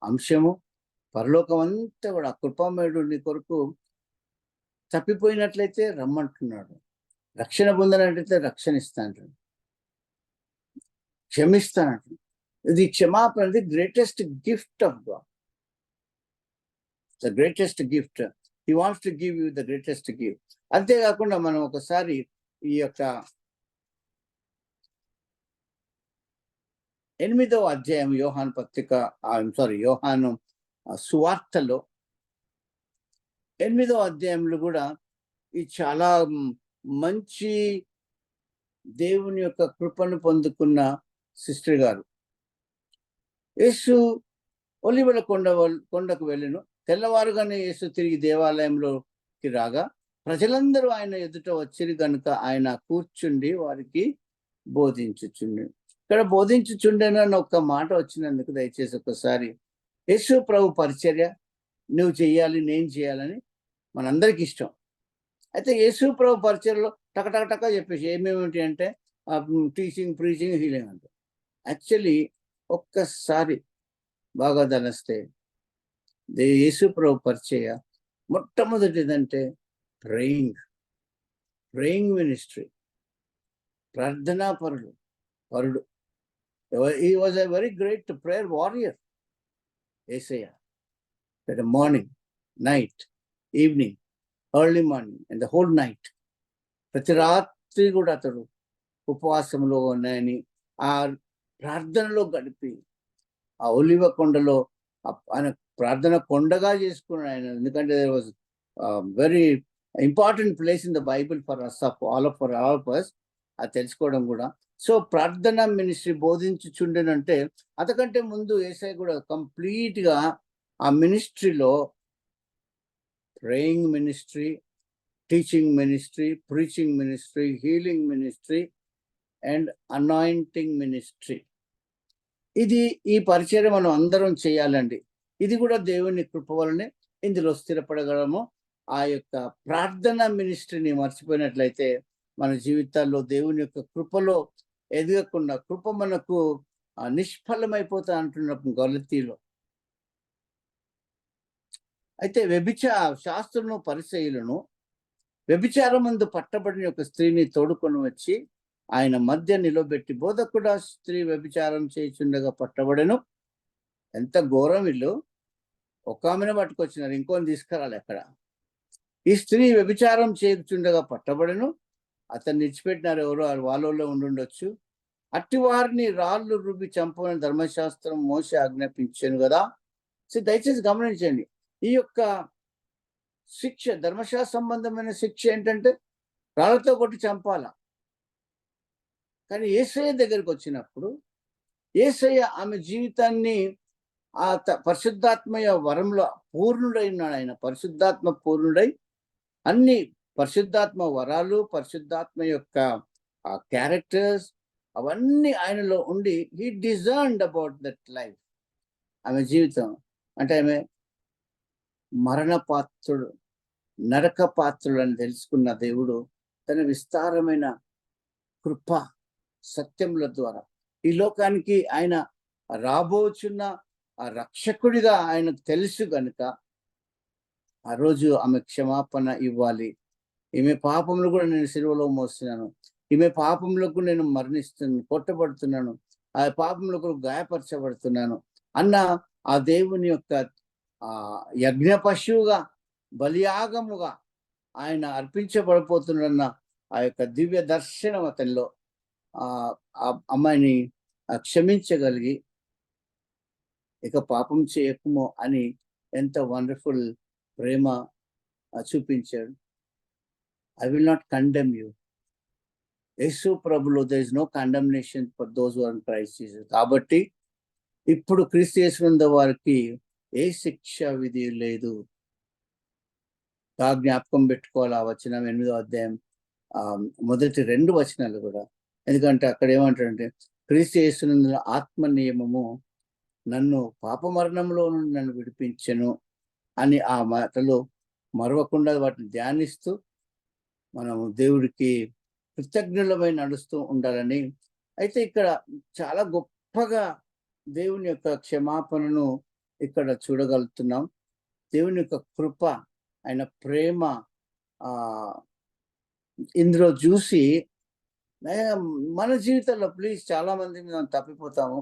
అంశము. పరలోకం అంతా కూడా కృపామయుడు నీ కొరకు తప్పిపోయినట్లయితే రమ్మంటున్నాడు, రక్షణ పొందినట్లయితే రక్షణ ఇస్తాను, క్షమిస్తానంటు. ఇది క్షమాపణ, the greatest gift of God, the greatest gift. He wants to give you the greatest gift. అంతేకాకుండా మనం ఒకసారి ఈ యొక్క 8వ అధ్యాయం యోహాను పత్రిక యోహాను సువార్తలో 8వ అధ్యాయంలో కూడా ఈ చాలా మంచి దేవుని యొక్క కృపను పొందుకున్న సిస్టర్ గారు, యేసు ఒలివల కొండకు వెళ్ళను. తెల్లవారుగానే యేసు తిరిగి దేవాలయంలోకి రాగా ప్రజలందరూ ఆయన ఎదుట వచ్చిరి కనుక ఆయన కూర్చుండి వారికి బోధించుచుండి. ఇక్కడ బోధించుచుండెను అన్న ఒక్క మాట వచ్చినందుకు దయచేసి ఒకసారి యేసు ప్రభు పరిచర్య నువ్వు చెయ్యాలి, నేను చేయాలని మనందరికి ఇష్టం. అయితే యేసు ప్రభు పరిచర్యలో టక చెప్పేసి ఏమేమిటి అంటే టీచింగ్, ప్రీచింగ్, హీలింగ్ అంటే యాక్చువల్లీ ఒక్కసారి బాగా దనస్తే యేసు ప్రభు పరిచయ మొట్టమొదటిదంటే ప్రేయింగ్ మినిస్ట్రీ, ప్రార్థనా పరుడు. He was a very great prayer warrior. Yesaya. That morning, night, evening, early morning, and the whole night. ప్రతి రాత్రి కూడా అతడు ఉపవాసంలో ఉన్నాయని ఆ ప్రార్థనలో గడిపి ఆ ఒలివ కొండలో ఆయన ప్రార్థన కొండగా చేసుకున్నాడు ఆయన. ఎందుకంటే there was very important place in the Bible for us, all of us. అది తెలుసుకోవడం కూడా. సో ప్రార్థన మినిస్ట్రీ బోధించుచుండెనంటే అంతకంటే ముందు యేసయ్య కూడా కంప్లీట్ గా ఆ మినిస్ట్రీలో praying ministry, teaching ministry, preaching ministry, healing ministry and anointing ministry. ఇది ఈ పరిచయం మనం అందరం చేయాలండి. ఇది కూడా దేవుని కృప వలనే ఇందులో స్థిరపడగలము. ఆ యొక్క ప్రార్థన మినిస్ట్రీని మర్చిపోయినట్లయితే మన జీవితాల్లో దేవుని యొక్క కృపలో ఎదగకుండా కృప మనకు నిష్ఫలమైపోతా అంటున్నప్పుడు గలతీలో. అయితే శాస్త్రులను పరిసయ్యులను వ్యభిచారం ముందు పట్టబడిన ఒక స్త్రీని తోడుకొని వచ్చి ఆయన మధ్య నిలబెట్టి, బోధకుడా, స్త్రీ వ్యభిచారం చేయుచుండగా పట్టబడెను. ఎంత ఘోరం! వీళ్ళు ఒక ఆమెను పట్టుకొచ్చినారు, ఇంకోని తీసుకురాలి అక్కడ. ఈ స్త్రీ వ్యభిచారం చేయుచుండగా పట్టబడెను. అతన్ని విడిచిపెట్టినారు, ఎవరో వాళ్ళలో ఉండుండొచ్చు. అట్టి వారిని రాళ్ళు రుబ్బి చంపమని ధర్మశాస్త్రం మోసే ఆజ్ఞాపించాను కదా. సో దయచేసి గమనించండి, ఈ యొక్క శిక్ష, ధర్మశాస్త్ర సంబంధమైన శిక్ష ఏంటంటే రాళ్ళతో కొట్టి చంపాల. కానీ యేసయ్య దగ్గరికి వచ్చినప్పుడు యేసయ్య ఆమె జీవితాన్ని ఆ పరిశుద్ధాత్మయ వరంలో పూర్ణుడై ఉన్నాడు. ఆయన పరిశుద్ధాత్మ పూర్ణుడై అన్ని పరిశుద్ధాత్మ వరాలు, పరిశుద్ధాత్మ యొక్క క్యారెక్టర్స్ అవన్నీ ఆయనలో ఉండి హీ డిజర్న్డ్ అబౌట్ దట్ లైఫ్. ఆమె జీవితం అంటే ఆమె మరణ పాత్రుడు, నరక పాత్రుడు అని తెలుసుకున్న దేవుడు తన విస్తారమైన కృప సత్యముల ద్వారా ఈ లోకానికి ఆయన రాబోచున్న ఆ రక్షకుడిగా ఆయనకు తెలుసు కనుక ఆ రోజు ఆమె క్షమాపణ ఇవ్వాలి. ఈమె పాపములు కూడా నేను సిలువలో మోస్తున్నాను, ఈమె పాపములకు నేను మరణిస్తున్నాను, కొట్టబడుతున్నాను, ఆ పాపములకు గాయపరచబడుతున్నాను అన్న ఆ దేవుని యొక్క యజ్ఞ పశువుగా, బలియాగముగా ఆయన అర్పించబడిపోతున్న ఆ యొక్క దివ్య దర్శనం అతనిలో ఆ అమ్మాయిని క్షమించగలిగి ఇక పాపం చేయకము అని ఎంత వండర్ఫుల్ ప్రేమ చూపించాడు. I will not condemn you. యేసు ప్రభులో there is no condemnation for those who are in Christ Jesus. కాబట్టి ఇప్పుడు క్రీస్తు యేసునందు వారికి ఏ శిక్ష విధి లేదు. జ్ఞాపకం పెట్టుకోవాలి ఆ వచనం 8వ అధ్యాయం మొదటి 2 వచనాలు కూడా. ఎందుకంటే అక్కడ ఏమంటారంటే క్రీస్తు యేసునందు ఆత్మ నియమము నన్ను పాప మరణంలో నుండి నన్ను విడిపించెను అని ఆ మాటలు మరవకుండా వాటిని ధ్యానిస్తూ మనము దేవుడికి కృతజ్ఞులమై నడుస్తూ ఉండాలని. అయితే ఇక్కడ చాలా గొప్పగా దేవుని యొక్క క్షమాపణను ఇక్కడ చూడగలుగుతున్నాం. దేవుని యొక్క కృప, ఆయన ప్రేమ ఇందులో చూసి మన జీవితంలో ప్లీజ్ చాలా మంది మనం తప్పిపోతాము.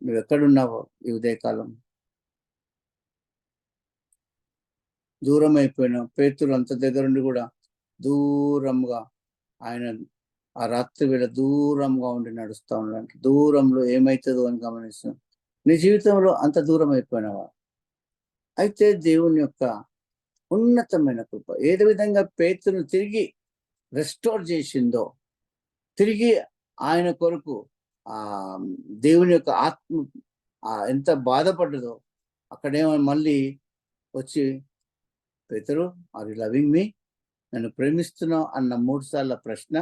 నువ్వు ఎక్కడున్నావో ఈ ఉదయకాలం? దూరం అయిపోయినావు. పేతురు అంత దగ్గరుండి కూడా దూరంగా ఆయన ఆ రాత్రి వేళ దూరంగా ఉండి నడుస్తా ఉన్నాడు. దూరంలో ఏమవుతుందో అని గమనిస్తున్నాం. నీ జీవితంలో అంత దూరం అయిపోయినావా? అయితే దేవుని యొక్క ఉన్నతమైన కృప ఏదో విధంగా పేతురును తిరిగి రెస్టోర్ చేసిందో, తిరిగి ఆయన కొరకు దేవుని యొక్క ఆత్మ ఎంత బాధపడ్డదో, అక్కడేమో మళ్ళీ వచ్చి పేతురు, ఆర్ యు లవింగ్ మీ, నన్ను ప్రేమిస్తున్నావు అన్న 3 సార్ల ప్రశ్న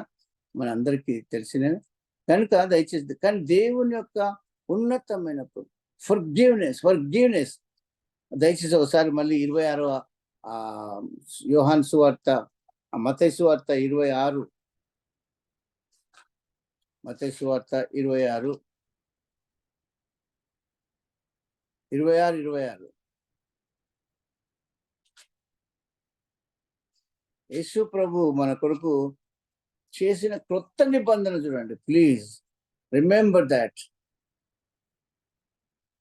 మనందరికీ తెలిసినవి కనుక దయచేసి. కానీ దేవుని యొక్క ఉన్నతమైన ఫర్గివ్నెస్ దయచేసి ఒకసారి మళ్ళీ 26వ యోహాను సువార్త, మత్తయి సువార్త 26, మత్తయి సువార్త 26 యేసు ప్రభు మన కొరకు చేసిన క్రొత్త నిబంధన చూడండి. Please remember that.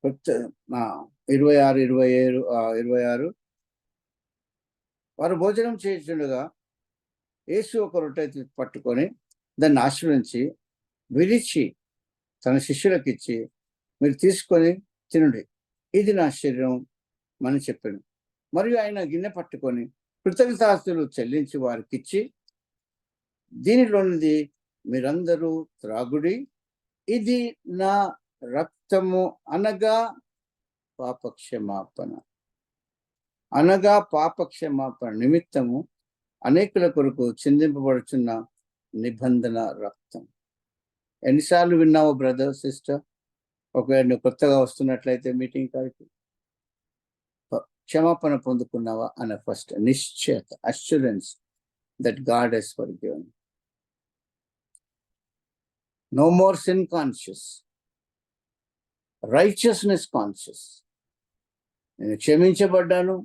26 వారు భోజనం చేస్తుండగా యేసు ఒక రొట్టె పట్టుకొని దాన్ని ఆశీర్వదించి విరిచి తన శిష్యులకు ఇచ్చి, మీరు తీసుకొని తినుడి, ఇది నా శరీరం అని చెప్పాను. మరియు ఆయన గిన్నె పట్టుకొని కృతజ్ఞతాస్తులు చెల్లించి వారికి ఇచ్చి, దీనిలోనిది మీరందరూ త్రాగుడి, ఇది నా రక్తము, అనగా పాపక్షమాపణ నిమిత్తము అనేకుల కొరకు చిందింపబడుచున్న నిబంధన రక్తం. ఎన్నిసార్లు విన్నావు బ్రదర్, సిస్టర్? ఒకవేళ నువ్వు కొత్తగా వస్తున్నట్లయితే మీటింగ్ కాడికి క్షమాపణ పొందుకున్నావా అన్న ఫస్ట్ నిశ్చయత, assurance that God he's forgiven. No more sin conscious, righteousness conscious. నేను క్షమించబడ్డాను,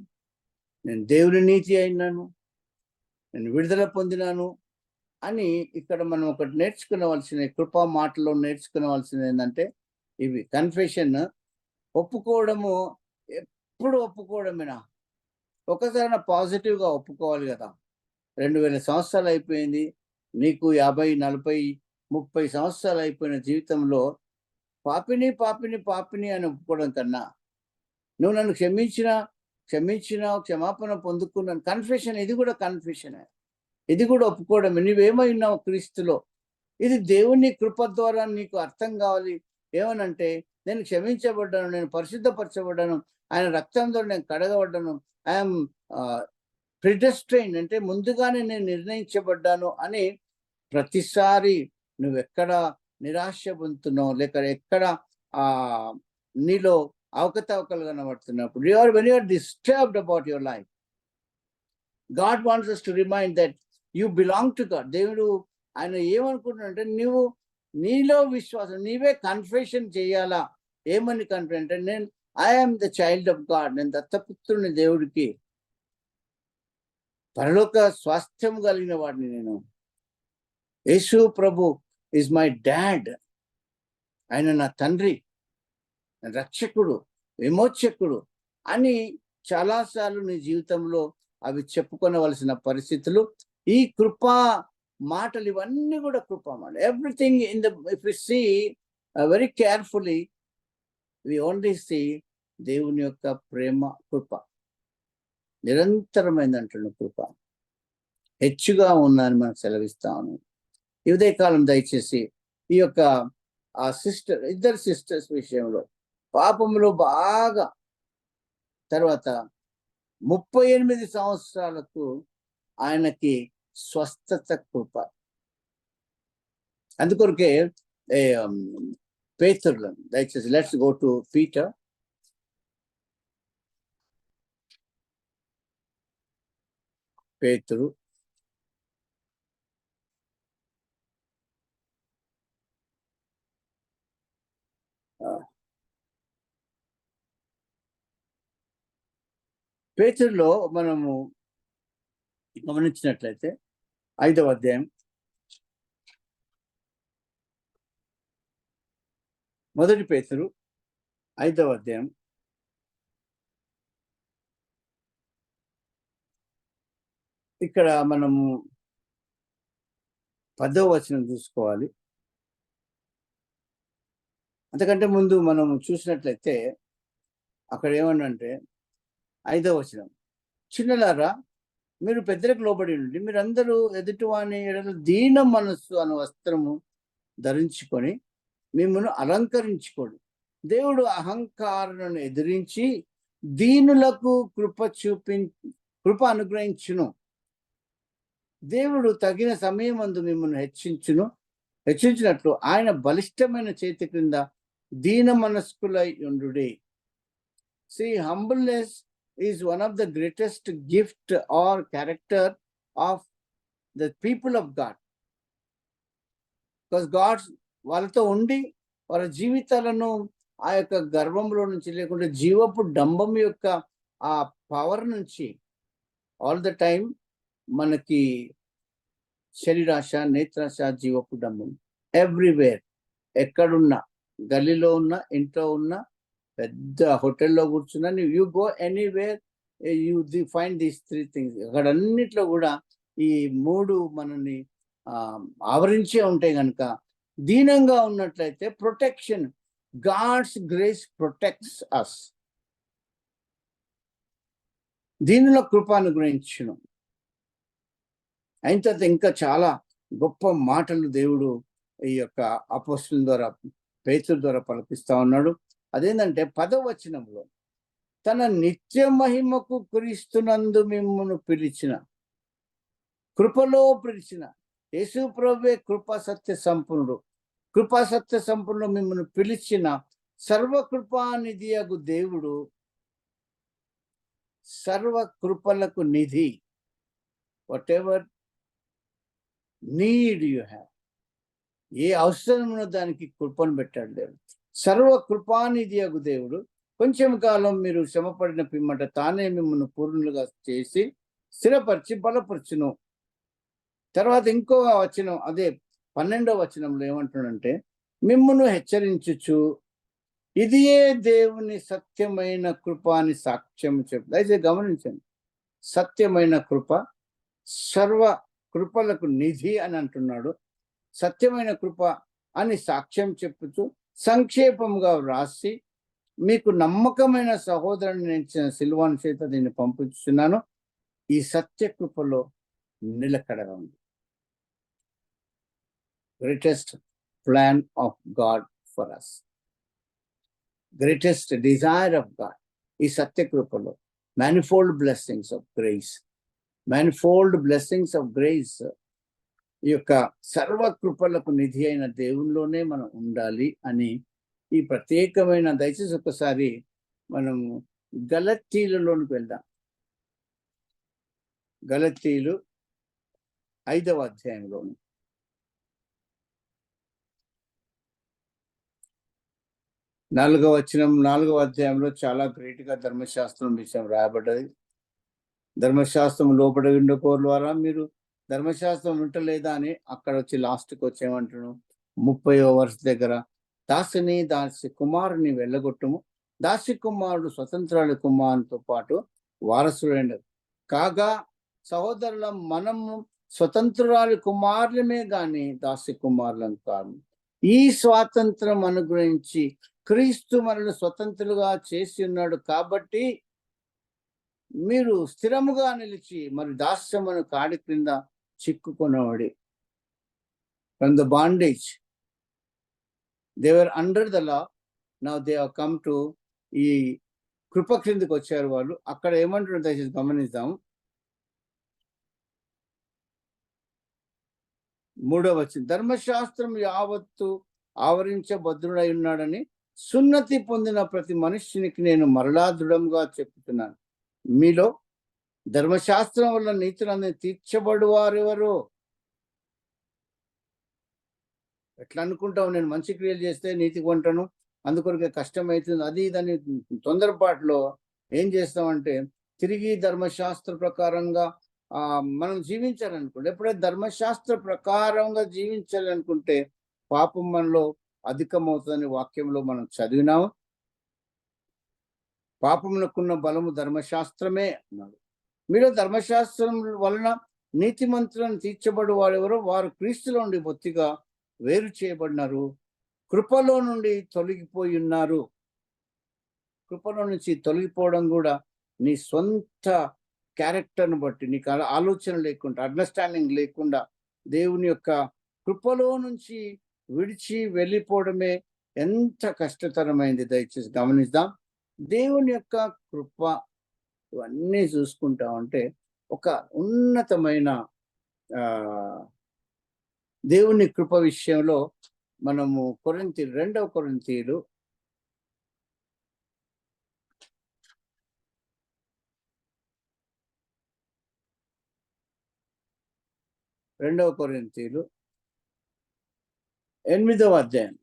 నేను దేవుని నీతి అయినాను, నేను విడుదల పొందినాను అని ఇక్కడ మనం ఒకటి నేర్చుకునవలసిన, కృపా మాటలో నేర్చుకునవలసింది ఏంటంటే ఇవి. కన్ఫెషన్, ఒప్పుకోవడము, ఎప్పుడు ఒప్పుకోవడమేనా? ఒకసారి పాజిటివ్గా ఒప్పుకోవాలి కదా. 2000 సంవత్సరాలు అయిపోయింది, నీకు 50, 40, 30 సంవత్సరాలు అయిపోయిన జీవితంలో పాపిని అని ఒప్పుకోవడం కన్నా, నువ్వు నన్ను క్షమించినావు, క్షమాపణ పొందుకున్నాను, కన్ఫెషన్. ఇది కూడా కన్ఫెషనే, ఇది కూడా ఒప్పుకోవడం. నువ్వేమై ఉన్నావు క్రీస్తులో, ఇది దేవుని కృప ద్వారా నీకు అర్థం కావాలి. ఏమనంటే, నేను క్షమించబడ్డాను, నేను పరిశుద్ధపరచబడ్డాను, ఆయన రక్తంతో నేను కడగబడ్డాను, ఐఎమ్ ప్రిడెస్టైన్ అంటే ముందుగానే నేను నిర్ణయించబడ్డాను అని ప్రతిసారి నువ్వెక్కడ నిరాశ పొందుతున్నావు, లేక ఎక్కడ నీలో అవకతవకలు కనబడుతున్నప్పుడు, when you are disturbed about your life, God wants us to remind that you belong to God. దేవుడు ఆయన ఏమనుకుంటున్నాడంటే, నువ్వు నీలో విశ్వాసం, నీవే కన్ఫెషన్ చేయాలా. ఏమని కన్ఫెషన్ అంటే, నేను I'm the child of God, నేను దత్తపుత్రుని, దేవుడికి పరలోక స్వాస్థ్యం కలిగిన వాడిని నేను. యేసు ప్రభు ఈజ్ మై డాడ్, ఆయన నా తండ్రి, రక్షకుడు, విమోచకుడు అని చాలాసార్లు నీ జీవితంలో అవి చెప్పుకొనవలసిన పరిస్థితులు. ఈ కృపా మాటలు ఇవన్నీ కూడా కృపా మాటలు. Everything in the, if you see very carefully, we only see దేవుని యొక్క ప్రేమ, కృప నిరంతరమైనటువంటి కృప, హెచ్చుగా ఉందని మనకు సెలవిస్తాను. ఈ ఉదయకాలం దయచేసి ఈ యొక్క ఇద్దరు సిస్టర్స్ విషయంలో పాపంలో బాగా, తర్వాత 38 సంవత్సరాలకు ఆయనకి స్వస్థత కృప. అందుకొరకే పేతురులను దయచేసి, లెట్స్ గో టు పీటర్. పేతురు, పేతురులో మనము గమనించినట్లయితే 5వ అధ్యాయం 1 పేతురు 5వ అధ్యాయం ఇక్కడ మనము 10వ వచనం చూసుకోవాలి. అంతకంటే ముందు మనం చూసినట్లయితే అక్కడ ఏమన్నంటే 5వ వచనం, చిన్నలారా మీరు పెద్దలకు లోబడి ఉండి మీరందరూ ఎదుటివాని ఎడల దీన మనస్సు అనే వస్త్రము ధరించుకొని మిమ్మల్ని అలంకరించుకోడు. దేవుడు అహంకారాలను ఎదిరించి దీనులకు కృప అనుగ్రహించును. దేవుడు తగిన సమయమందు మిమ్మల్ని హెచ్చించినట్లు ఆయన బలిష్టమైన చేతి క్రింద దీన మనస్కులై ఉండుడి. See, humbleness is one of the greatest gift or character of the people of God. Because God వాళ్ళతో ఉండి వాళ్ళ జీవితాలను ఆ యొక్క గర్వంలో నుంచి లేకుంటే జీవపు డంబం యొక్క ఆ పవర్ నుంచి ఆల్ ద టైం మనకి శరీరాశ, నేత్రాశ, జీవపు డంబం ఎవ్రీవేర్, ఎక్కడున్నా, గల్లీలో ఉన్నా, ఇంట్లో ఉన్నా, పెద్ద హోటల్లో కూర్చున్నా, you go anywhere you find these 3 things. అక్కడ అన్నిట్లో కూడా ఈ 3 మనల్ని ఆవరించే ఉంటాయి. కనుక దీనంగా ఉన్నట్లయితే protection, God's grace protects us. దీనిలో కృప అనుగ్రహించును. అయిన తర్వాత ఇంకా చాలా గొప్ప మాటలు దేవుడు ఈ యొక్క అపోస్తుల ద్వారా, పేతురు ద్వారా పలికిస్తా ఉన్నాడు. అదేంటంటే 10వ వచనంలో, తన నిత్య మహిమకు క్రీస్తునందు మిమ్మును పిలిచిన, కృపలో పిలిచిన యేసు ప్రభువే కృపా సత్య సంపన్నుడు. కృపా సత్య సంపన్నుడు మిమ్మల్ని పిలిచిన సర్వకృపానిధియగు దేవుడు, సర్వ కృపలకు నిధి. Whatever need you have, ఏ అవసరం ఉన్నదో దానికి కృపను పెట్టాడు దేవుడు. సర్వ కృపానిధియగు దేవుడు కొంచెం కాలం మీరు శ్రమపడిన పిమ్మట తానే మిమ్మల్ని పూర్ణులుగా చేసి స్థిరపరిచి బలపరచును. తర్వాత ఇంకో వచనం, అదే 12వ వచనంలో ఏమంటున్నాడంటే, మిమ్మును హెచ్చరించుచు ఇదియే దేవుని సత్యమైన కృప అని సాక్ష్యం చెప్పు. అయితే గమనించండి, సత్యమైన కృప, సర్వ కృపలకు నిధి అని అంటున్నాడు. సత్యమైన కృప అని సాక్ష్యం చెప్పుతూ సంక్షేపంగా వ్రాసి మీకు నమ్మకమైన సహోదరుని నేను సిల్వాన్ చేత దీన్ని పంపించున్నాను. ఈ సత్య కృపలో నిలకడగా ఉంది. Greatest plan of God for us, greatest desire of God ఈ సత్య కృపలో. manifold blessings of grace, manifold blessings of grace. ఈ యొక్క సర్వ కృపలకు నిధి అయిన దేవునిలోనే మనం ఉండాలి అని ఈ ప్రత్యేకమైన, దయచేసి ఒకసారి మనం గలతీయులలోనికి వెళ్దాం. గలతీయులు 5వ అధ్యాయంలోను 4వ వచనం, 4వ అధ్యాయంలో చాలా గ్రేట్ గా ధర్మశాస్త్రం విషయం రాయబడ్డది. ధర్మశాస్త్రం లోపడి ఉండకోరు ద్వారా మీరు ధర్మశాస్త్రం ఉంటలేదా అని అక్కడ వచ్చి లాస్ట్కి వచ్చేమంటాడు 30వ వర్ష దగ్గర, దాసిని దాసి కుమారుని వెళ్ళగొట్టుము, దాసి కుమారుడు స్వతంత్రాల కుమారునితో పాటు వారసుడైన కాగా సహోదరుల మనము స్వతంత్రాలు కుమారులమే గాని దాసి కుమారులను కాదు. ఈ స్వాతంత్రం అనుగ్రహించి క్రీస్తు మనల్ని స్వతంత్రులుగా చేసి ఉన్నాడు. కాబట్టి మీరు స్థిరముగా నిలిచి మరి దాస్యమును కాడి క్రింద చిక్కుకున్నవాడి. From the bondage they were under the law, now they have come to ఈ కృప క్రిందకి వచ్చారు వాళ్ళు. అక్కడ ఏమంటారు దయచేసి గమనిద్దాం. 3వ వచనం, ధర్మశాస్త్రం యావత్తు ఆవరించబద్ధుడై ఉన్నాడని సున్నతి పొందిన ప్రతి మనుష్యునికి నేను మరలా దృఢంగా చెప్తున్నాను, మీలో ధర్మశాస్త్రం వల్ల నీతులన్నీ తీర్చబడువారు ఎవరు? ఎట్లా అనుకుంటావు, నేను మంచి క్రియలు చేస్తే నీతికి వంటను, అందుకొరకే కష్టం అవుతుంది, అది ఇదని తొందరపాటులో ఏం చేస్తామంటే తిరిగి ధర్మశాస్త్ర ప్రకారంగా మనం జీవించాలనుకుంటే, ఎప్పుడైతే ధర్మశాస్త్ర ప్రకారంగా జీవించాలనుకుంటే పాపం మనలో అధికమవుతుందని వాక్యంలో మనం చదివినాము. పాపములకున్న బలము ధర్మశాస్త్రమే అన్నాడు. మీరు ధర్మశాస్త్రం వలన నీతిమంతులను తీర్చబడు వారెవరో వారు క్రీస్తులో నుండి బొత్తిగా వేరు చేయబడినారు, కృపలో నుండి తొలగిపోయి ఉన్నారు. కృపలో నుంచి తొలగిపోవడం కూడా నీ సొంత క్యారెక్టర్ను బట్టి, నీకు ఆలోచన లేకుండా, అండర్స్టాండింగ్ లేకుండా దేవుని యొక్క కృపలో నుంచి విడిచి వెళ్ళిపోవడమే ఎంత కష్టతరమైంది. దయచేసి గమనిద్దాం. దేవుని యొక్క కృప ఇవన్నీ చూసుకుంటా ఉంటే ఒక ఉన్నతమైన దేవుని కృప విషయంలో మనము రెండవ కొరింథీయులు 8వ అధ్యాయం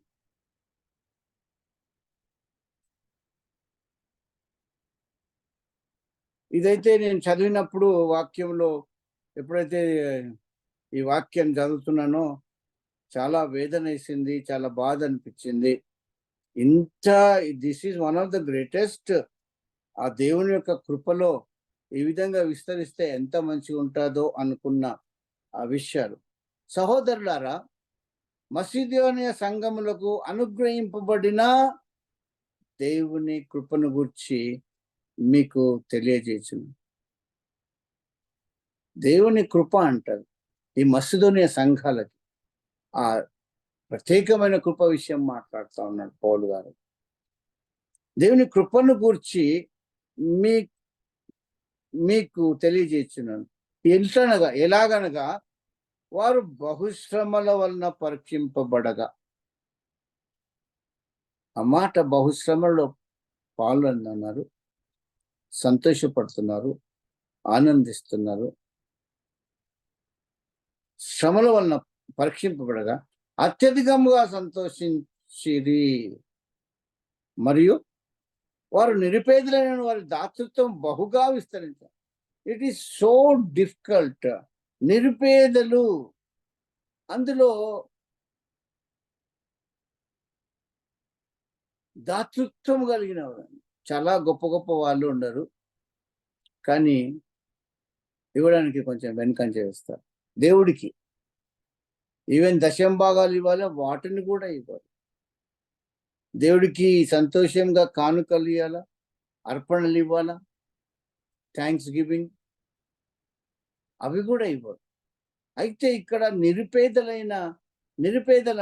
ఇదైతే నేను చదివినప్పుడు వాక్యంలో ఎప్పుడైతే ఈ వాక్యం చదువుతున్నానో చాలా వేదన వేసింది, చాలా బాధ అనిపించింది. This is one of the greatest. ఆ దేవుని యొక్క కృపలో ఈ విధంగా విస్తరిస్తే ఎంత మంచిగా ఉంటుందో అనుకున్న ఆ విషయాలు. సహోదరులారా, మసిదోనియ సంఘములకు అనుగ్రహింపబడిన దేవుని కృపను గురించి మీకు తెలియజేసింది. దేవుని కృప అంటారు ఈ మసిదోనియ సంఘాలకి. ఆ ప్రత్యేకమైన కృప విషయం మాట్లాడుతూ ఉన్నాడు పౌలు గారు. దేవుని కృపను గూర్చి మీకు తెలియజేస్తున్నాను. ఎలాగనగా వారు బహుశ్రమల వలన పరీక్షింపబడగా, ఆ మాట బహుశ్రమలో పాల్గొన్నారు, సంతోషపడుతున్నారు, ఆనందిస్తున్నారు. శ్రమల వలన పరీక్షింపబడగా అత్యధికంగా సంతోషించిరి. మరియు వారు నిరుపేదలైన వారి దాతృత్వం బహుగా విస్తరించారు. It is so difficult. నిరుపేదలు, అందులో దాతృత్వం కలిగిన చాలా గొప్ప గొప్ప వాళ్ళు ఉండరు, కానీ ఇవ్వడానికి కొంచెం వెనుకంజ వేస్తారు. దేవుడికి ఈవెన్ దశంభాగాలు ఇవ్వాలి, వాటిని కూడా ఇవ్వాలి. దేవుడికి సంతోషంగా కానుకలు ఇవ్వాలా, అర్పణలు ఇవ్వాలా, థ్యాంక్స్ గివింగ్, అవి కూడా ఇవ్వరు. అయితే ఇక్కడ నిరుపేదలు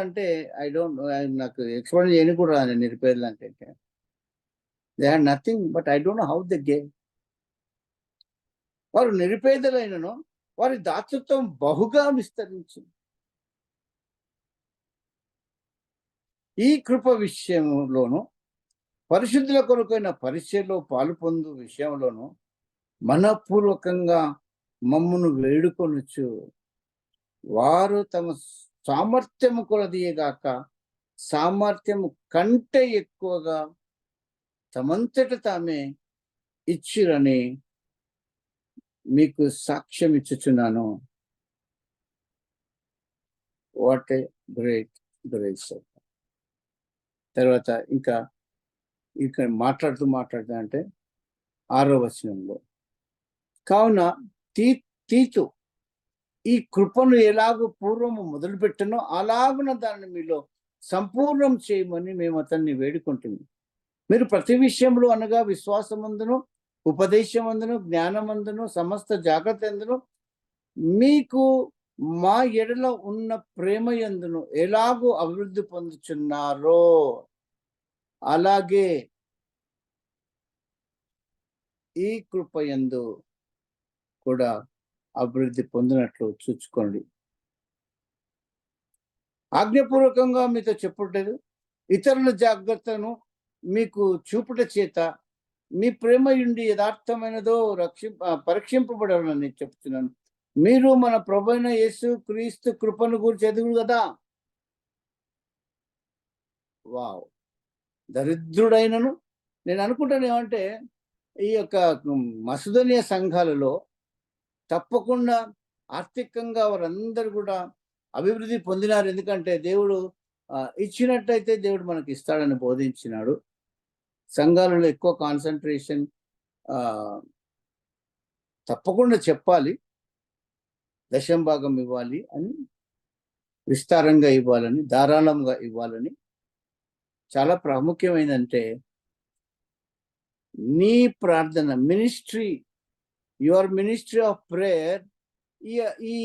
అంటే నాకు ఎక్స్ప్లెయిన్ చేయని కూడా రాదు. నిరుపేదలు అంటే they had nothing, but I don't know how they gave. వారు నిరుపేదలైనను వారి దాతృత్వం బహుగా విస్తరించింది. ఈ కృప విషయంలోను, పరిశుద్ధుల కొరకైన పరిచయలో పాలు పొందు విషయంలోను మనపూర్వకంగా మమ్మును వేడుకొనొచ్చు. వారు తమ సామర్థ్యము కొలదీయగాక సామర్థ్యము కంటే ఎక్కువగా తమంతట తామే ఇచ్చిరని మీకు సాక్ష్యం ఇచ్చుచున్నాను. What a great grace. తర్వాత ఇంకా మాట్లాడుతూ అంటే 6వ వచనంలో, కావున తీతు ఈ కృపను ఎలాగో పూర్వము మొదలుపెట్టనో అలాగున దాన్ని మీలో సంపూర్ణం చేయమని మేము అతన్ని వేడుకుంటున్నాం. మీరు ప్రతి విషయంలో అనగా విశ్వాసమందును, ఉపదేశమందును, జ్ఞానమందును, సమస్త జాగ్రత్త ఎందును మీకు మా ఎడల ఉన్న ప్రేమ యందును ఎలాగో అభివృద్ధి పొందుచున్నారో అలాగే ఈ కృప యందు కూడా అభివృద్ధి పొందినట్లు చూచుకోండి. ఆజ్ఞాపూర్వకంగా మీతో చెప్పట్లేదు, ఇతరుల జాగ్రత్తను మీకు చూపుట చేత మీ ప్రేమ ఉండి యథార్థమైనదో పరీక్షింపబడాలని చెప్తున్నాను. మీరు మన ప్రభువైన యేసు క్రీస్తు కృపను గురించి ఎదుగు కదా. వావ్, దరిద్రుడైనను నేను అనుకుంటాను ఏమంటే ఈ యొక్క మసిదోనియా సంఘాలలో తప్పకుండా ఆర్థికంగా వారందరూ కూడా అభివృద్ధి పొందినారు. ఎందుకంటే దేవుడు ఇచ్చినట్టయితే దేవుడు మనకి ఇస్తాడని బోధించినాడు. సంఘాలలో ఎక్కువ కాన్సన్ట్రేషన్ తప్పకుండా చెప్పాలి, దశం భాగం ఇవ్వాలి అని, విస్తారంగా ఇవ్వాలని, ధారాళంగా ఇవ్వాలని. చాలా ప్రాముఖ్యమైనదంటే నీ ప్రార్థన ministry, your ministry of prayer, ఈ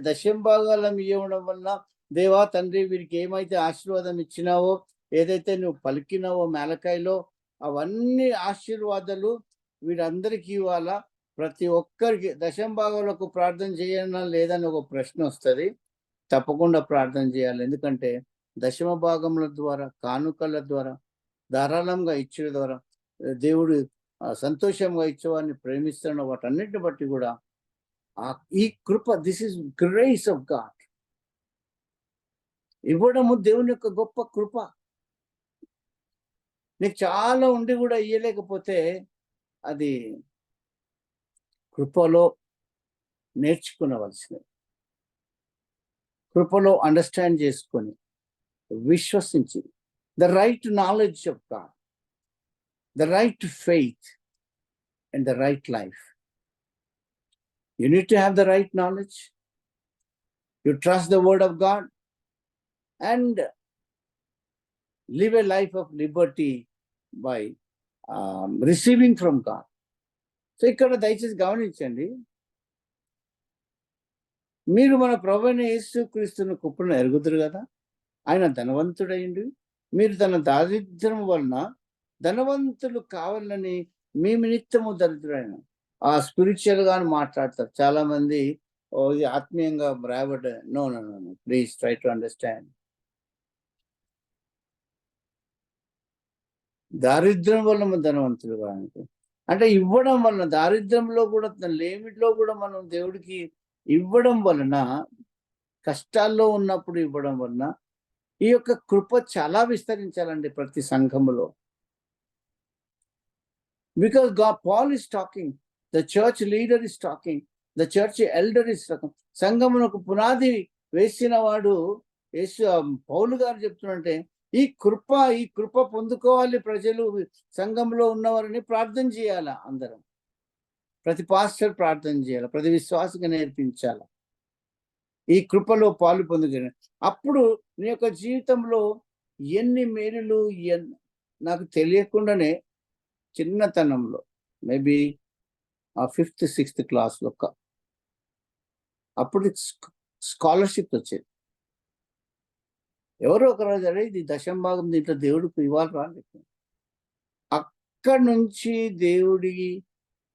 దశం భాగాలం ఇవ్వడం వల్ల దేవా తండ్రి వీరికి ఏమైతే ఆశీర్వాదం ఇచ్చినావో, ఏదైతే నువ్వు పలికినావో మేలకాయలో, అవన్నీ ఆశీర్వాదాలు వీరందరికీ ఇవ్వాలా. ప్రతి ఒక్కరికి దశం భాగాలకు ప్రార్థన చేయనా లేదని ఒక ప్రశ్న వస్తుంది. తప్పకుండా ప్రార్థన చేయాలి. ఎందుకంటే దశమ భాగముల ద్వారా, కానుకల ద్వారా, ధారాళంగా ఇచ్చే ద్వారా దేవుడు సంతోషంగా ఇచ్చేవాడిని ప్రేమిస్తున్న వాటన్నిటిని బట్టి కూడా ఈ కృప, this is grace of God. ఇవ్వడము దేవుని యొక్క గొప్ప కృప. నీకు చాలా ఉండి కూడా ఇయ్యలేకపోతే అది కృపలో నేర్చుకునవలసినది. కృపలో అండర్స్టాండ్ చేసుకొని విశ్వసించి the right knowledge of God, the right faith and the right life. You need to have the right knowledge. You trust the word of God and live a life of liberty by receiving from God. So ఇక్కడ దయచేసి గమనించండి, మీరు మన ప్రభువైన యేసు క్రీస్తుని కృపను ఎరుగుదురు కదా. ఆయన ధనవంతుడైండు, మీరు తన దారిద్ర్యం వలన ధనవంతులు కావాలని మీ నిమిత్తము దరిద్రుడైన. స్పిరిచువల్ గా మాట్లాడతారు చాలా మంది, ఇది ఆత్మీయంగా రాబడ్డ. No no no no, please try to understand. దారిద్ర్యం వల్ల మనం ధనవంతులు కావాలి అంటే ఇవ్వడం వలన, దారిద్ర్యంలో కూడా లేమిట్లో కూడా మనం దేవుడికి ఇవ్వడం వలన, కష్టాల్లో ఉన్నప్పుడు ఇవ్వడం వలన ఈ యొక్క కృప చాలా విస్తరించాలండి ప్రతి సంఘములో. Because Paul is talking, the church leader is talking, the church elder is talking. సంఘమునకు పునాది వేసిన వాడు పౌలు గారు చెప్తున్నంటే ఈ కృప పొందుకోవాలి ప్రజలు, సంఘంలో ఉన్నవారిని ప్రార్థన చేయాలా. అందరం, ప్రతి పాస్టర్ ప్రార్థన చేయాలి, ప్రతి విశ్వాసగా నేర్పించాలి. ఈ కృపలో పాలు పొందుకుని అప్పుడు నీ యొక్క జీవితంలో ఎన్ని మేలులు నాకు తెలియకుండానే చిన్నతనంలో, మేబీ 5th 6th క్లాస్లో అప్పుడు స్కాలర్షిప్ వచ్చేది. ఎవరో ఒకరోజు అడే ఇది దశం భాగం దీంట్లో దేవుడికి ఇవ్వాలి రాలేదు. అక్కడి నుంచి దేవుడి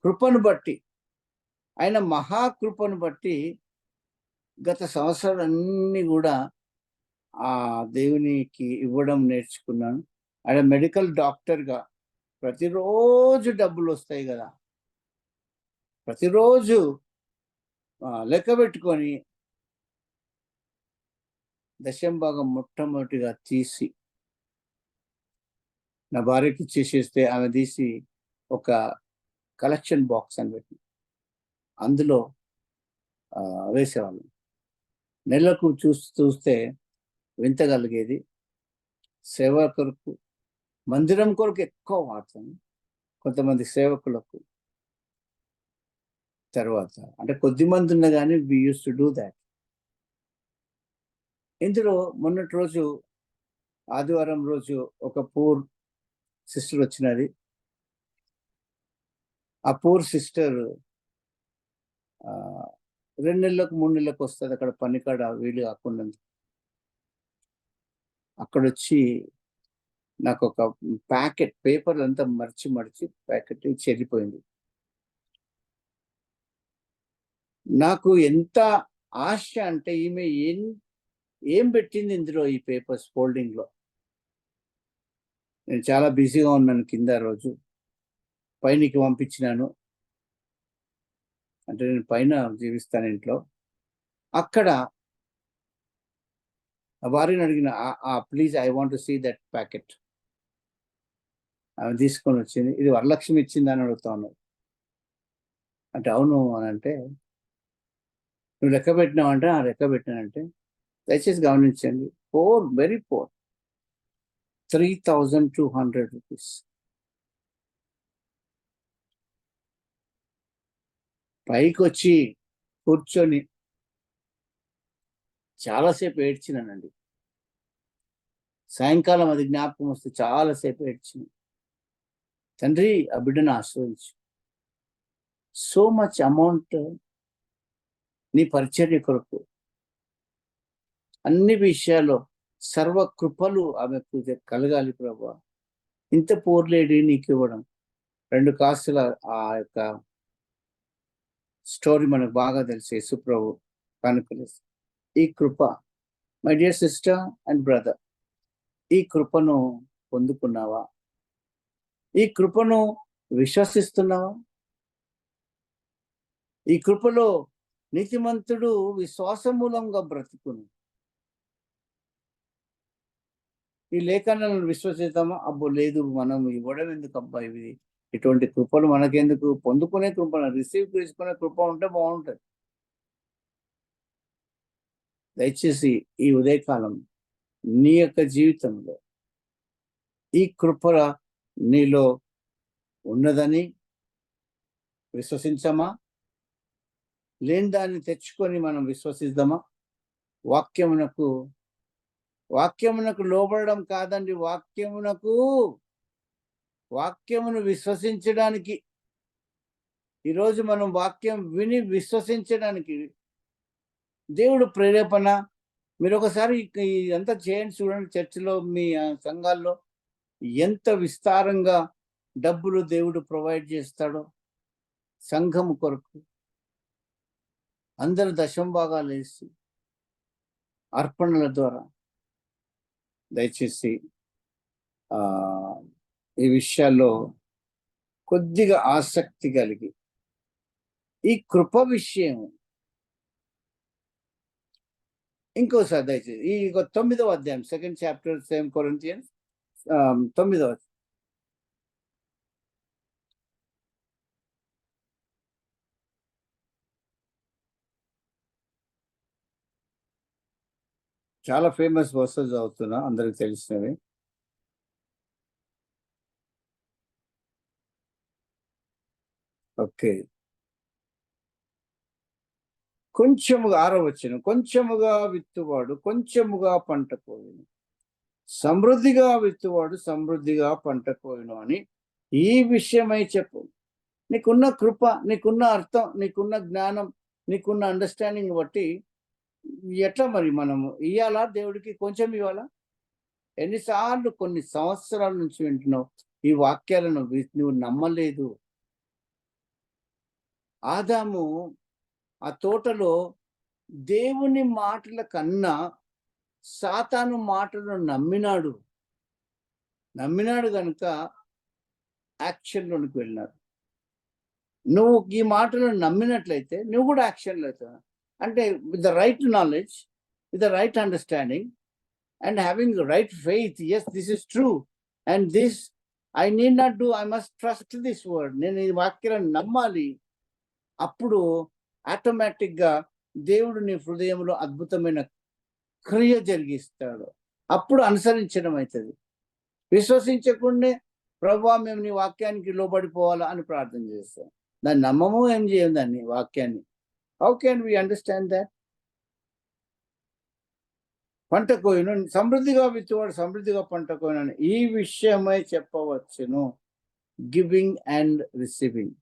కృపను బట్టి, ఆయన మహాకృపను బట్టి గత సంవత్సరాలన్నీ కూడా ఆ దేవునికి ఇవ్వడం నేర్చుకున్నాను. ఆయన మెడికల్ డాక్టర్గా ప్రతిరోజు డబ్బులు వస్తాయి కదా, ప్రతిరోజు లెక్క పెట్టుకొని దశం భాగం మొట్టమొదటిగా తీసి నా భార్యకి ఇచ్చేసేస్తే ఆమె తీసి ఒక కలెక్షన్ బాక్స్ అని పెట్టి అందులో వేసేవాళ్ళం. నెలకు చూస్తే వింత కలిగేది. సేవ కొరకు, మందిరం కొరకు ఎక్కువ వాడతాను, కొంతమంది సేవకులకు. తర్వాత అంటే కొద్ది మంది ఉన్నా కానీ వి యూస్ టు డూ దాట్. ఇందులో మొన్నటి రోజు ఆదివారం రోజు ఒక పూర్ సిస్టర్ వచ్చినది. ఆ పూర్ సిస్టర్ 2 నెలలకు 3 నెలలకు వస్తుంది. అక్కడ పనికాడ వీలు కాకుండా అక్కడ వచ్చి నాకు ఒక ప్యాకెట్ పేపర్లు అంతా మర్చి ప్యాకెట్ చెల్లిపోయింది. నాకు ఎంత ఆశ అంటే ఈమె ఏం పెట్టింది ఇందులో, ఈ పేపర్స్ ఫోల్డింగ్ లో. నేను చాలా బిజీగా ఉన్నాను కింద రోజు. పైనకి పంపించినాను. అంటే నేను పైన జీవిస్తాను ఇంట్లో. అక్కడ వారిని అడిగిన, please I want to see that packet. ఆమె తీసుకొని వచ్చింది. ఇది వరలక్ష్మి ఇచ్చింది అని అడుగుతా ఉన్నారు. అంటే అవును అని అంటే, నువ్వు లెక్క పెట్టినావంటే లెక్క పెట్టినానంటే, దయచేసి గమనించండి, వెరీ పోర్, 3,200 రూపీస్. పైకి వచ్చి కూర్చొని చాలాసేపు ఏడ్చినానండి. సాయంకాలం అది జ్ఞాపకం వస్తే చాలాసేపు ఏడ్చిన. తండ్రి, ఆ బిడ్డను ఆశ్రయించు. సో మచ్ అమౌంట్ నీ పరిచర్య కొరకు, అన్ని విషయాల్లో సర్వ కృపలు ఆమెకు కలగాలి ప్రభా. ఇంత పూర్ లేడీ నీకు ఇవ్వడం. 2 కాసుల ఆ యొక్క స్టోరీ మనకు బాగా తెలుసు. యేసుప్రభు కానుకలు. ఈ కృప, my dear sister and brother, ఈ కృపను పొందుకున్నావా? ఈ కృపను విశ్వసిస్తున్నావా? ఈ కృపలో నీతిమంతుడు విశ్వాసమూలంగా బ్రతుకును. ఈ లేఖనాలను విశ్వసిద్దామా? అబ్బో లేదు, మనం ఇవ్వడం ఎందుకు అబ్బా, ఇవి ఇటువంటి కృపలు మనకెందుకు? పొందుకునే కృప, తీసుకునే కృప ఉంటే బాగుంటుంది. దయచేసి ఈ ఉదయకాలం నీ యొక్క జీవితంలో ఈ కృప నీలో ఉన్నదని విశ్వసించమా? లేని దాన్ని తెచ్చుకొని మనం విశ్వసిద్దామా? వాక్యమునకు లోబడడం కాదండి, వాక్యమును విశ్వసించడానికి. ఈరోజు మనం వాక్యం విని విశ్వసించడానికి దేవుడు ప్రేరేపణ. మీరు ఒకసారి ఎంత చేయండి చూడండి. చర్చిలో, మీ సంఘాల్లో ఎంత విస్తారంగా డబ్బులు దేవుడు ప్రొవైడ్ చేస్తాడో సంఘము కొరకు. అందరు దశంభాగాలు వేసి అర్పణల ద్వారా. దయచేసి ఈ విషయాల్లో కొద్దిగా ఆసక్తి కలిగి ఈ కృప విషయం ఇంకోసారి దయచేసి ఈ 9వ అధ్యాయం, 2nd chapter, 2 Corinthians 9వ. చాలా ఫేమస్ వర్సెస్ అవుతున్నా, అందరికి తెలిసినవి. ఓకే, కొంచెముగా 6వ వచనం, కొంచెముగా విత్తువాడు కొంచెముగా పంట కోయును, సమృద్ధిగా విత్తువాడు సమృద్ధిగా పంట కోయును అని ఈ విషయమై చెప్పు. నీకున్న కృప, నీకున్న అర్థం, నీకున్న జ్ఞానం, నీకున్న అండర్స్టాండింగ్ బట్టి ఎట్లా మరి మనము ఇవ్వాలా? దేవుడికి కొంచెం ఇవ్వాలా? ఎన్నిసార్లు కొన్ని సంవత్సరాల నుంచి వింటున్నావు ఈ వాక్యాలను, నువ్వు నమ్మలేదు. ఆదాము ఆ తోటలో దేవుని మాటల కన్నా సాతాను మాటలను నమ్మినాడు కనుక యాక్షన్లోనికి వెళ్ళినాడు. నువ్వు ఈ మాటలను నమ్మినట్లయితే నువ్వు కూడా యాక్షన్లో అవుతావు. అంటే with the right knowledge, with the right understanding and having right faith. Yes, this is true and this I need not do, I must trust this word. నేను ఈ వాక్యాలను నమ్మాలి. అప్పుడు ఆటోమేటిక్గా దేవుడు నీ హృదయంలో అద్భుతమైన క్రియ జరిగిస్తాడు. అప్పుడు అనుసరించడం అవుతుంది. విశ్వసించకుండే ప్రభువా మేము నీ వాక్యానికి లోబడిపోవాలా అని ప్రార్థన చేస్తాం. దాన్ని నమ్మము, ఏం చేయం దాన్ని వాక్యాన్ని. How can we understand that? పంట కోయును, సమృద్ధిగా విత్తువాడు సమృద్ధిగా పంట కోయును ఈ విషయమై చెప్పవచ్చును. Giving and receiving.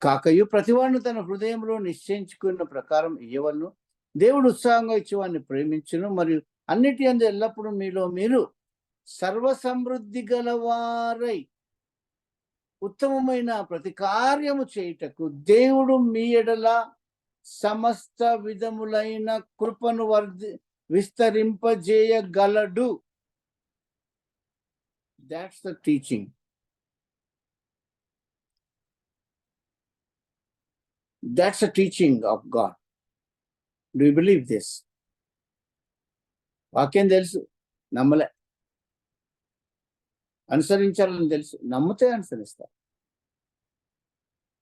కాకయు ప్రతివాడిని తన హృదయంలో నిశ్చయించుకున్న ప్రకారం ఇయ్యవలను. దేవుడు ఉత్సాహంగా ఇచ్చేవాడిని ప్రేమించును. మరియు అన్నిటి అందు ఎల్లప్పుడూ మీలో మీరు సర్వసమృద్ధి గలవారై ఉత్తమమైన ప్రతి కార్యము చేయుటకు దేవుడు మీ ఎడల సమస్త విధములైన కృపను విస్తరింపజేయగలడు. That's the teaching. That's the teaching of God. Do you believe this? వాక్యం తెలుసు, నమ్మలే. అనుసరించాలని తెలుసు, నమ్మితే అనుసరిస్తా.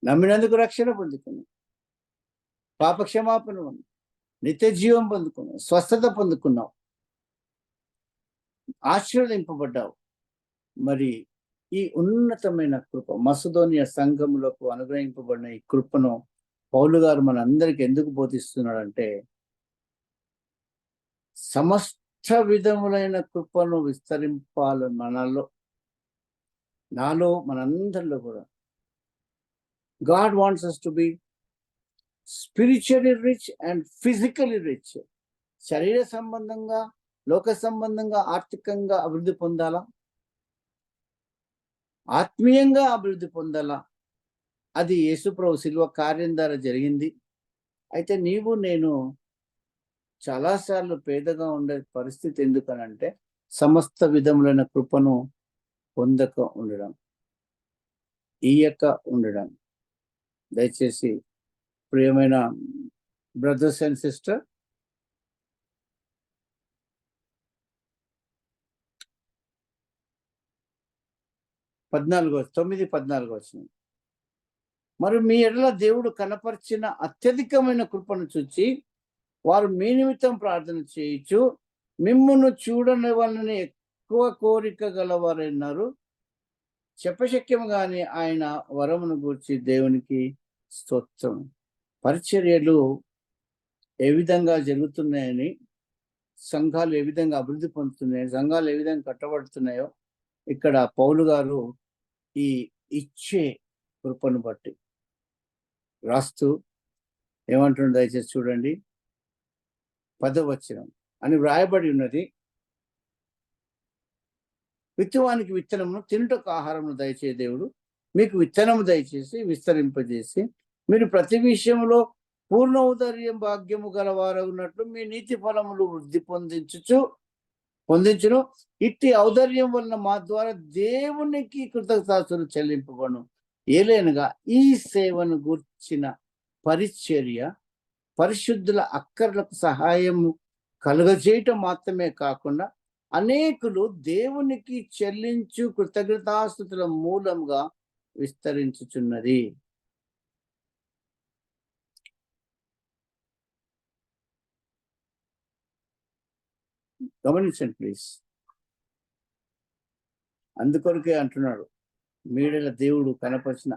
నమ్మినందుకు రక్షణ పొందుకున్నాం, పాప క్షమాపణ ఉంది, నిత్య జీవం పొందుకున్నాం, స్వస్థత పొందుకున్నావు, ఆశీర్వదింపబడ్డావు. మరి ఈ ఉన్నతమైన కృప మసదోనియ సంఘములకు అనుగ్రహింపబడిన ఈ కృపను పౌలు గారు మన అందరికి ఎందుకు బోధిస్తున్నాడంటే, సమస్త విధములైన కృపను విస్తరింపాలి మనలో, నాలో, మనందరిలో కూడా. God wants us to be spiritually rich and physically rich. శరీర సంబంధంగా, లోక సంబంధంగా, ఆర్థికంగా అభివృద్ధి పొందాలా, ఆత్మీయంగా అభివృద్ధి పొందాలా. అది యేసుప్రభు శిలువ కార్యం ద్వారా జరిగింది. అయితే నీవు నేను చాలాసార్లు పేదగా ఉండే పరిస్థితి ఎందుకనంటే, సమస్త విధములైన కృపను పొందక ఉండడం, ఈయక ఉండడం. దయచేసి ప్రియమైన బ్రదర్స్ అండ్ సిస్టర్, తొమ్మిది 14 వచ్చిన, మరి మీ ఎడల దేవుడు కనపరిచిన అత్యధికమైన కృపను చూచి వారు మీ నిమిత్తం ప్రార్థన చేయొచ్చు, మిమ్మును చూడని వాళ్ళని ఎక్కువ కోరిక గలవారన్నారు. చెప్పశక్యం గాని ఆయన వరమును గూర్చి దేవునికి స్తోత్రం. పరిచర్యలు ఏ విధంగా జరుగుతున్నాయని, సంఘాలు ఏ విధంగా అభివృద్ధి పొందుతున్నాయో, సంఘాలు ఏ విధంగా కట్టబడుతున్నాయో ఇక్కడ పౌలు గారు ఈ ఇచ్చే కృపను బట్టి రాస్తూ ఏమంటున్నాడు దయచేసి చూడండి. 10వ వచనం అని వ్రాయబడి ఉన్నది, విత్తువానికి విత్తనమును, తినుటకు ఆహారమును దయచే దేవుడు మీకు విత్తనము దయచేసి విస్తరింపజేసి మీరు ప్రతి విషయంలో పూర్ణ ఔదార్యం భాగ్యము గలవారగున్నట్లు మీ నీతి ఫలములు వృద్ధి పొందించును. ఇట్టి ఔదార్యం వలన మా ద్వారా దేవునికి కృతజ్ఞతాస్తులు చెల్లింపబడును. ఏలైనగా ఈ సేవను గూర్చిన పరిచర్య పరిశుద్ధుల అక్కర్లకు సహాయము కలుగజేయటం మాత్రమే కాకుండా అనేకులు దేవునికి చెల్లించు కృతజ్ఞతాస్తుతుల మూలంగా విస్తరించుచున్నది. గమనించండి ప్లీజ్. అందుకొరకే అంటున్నాడు, మీడల దేవుడు కనపరిచిన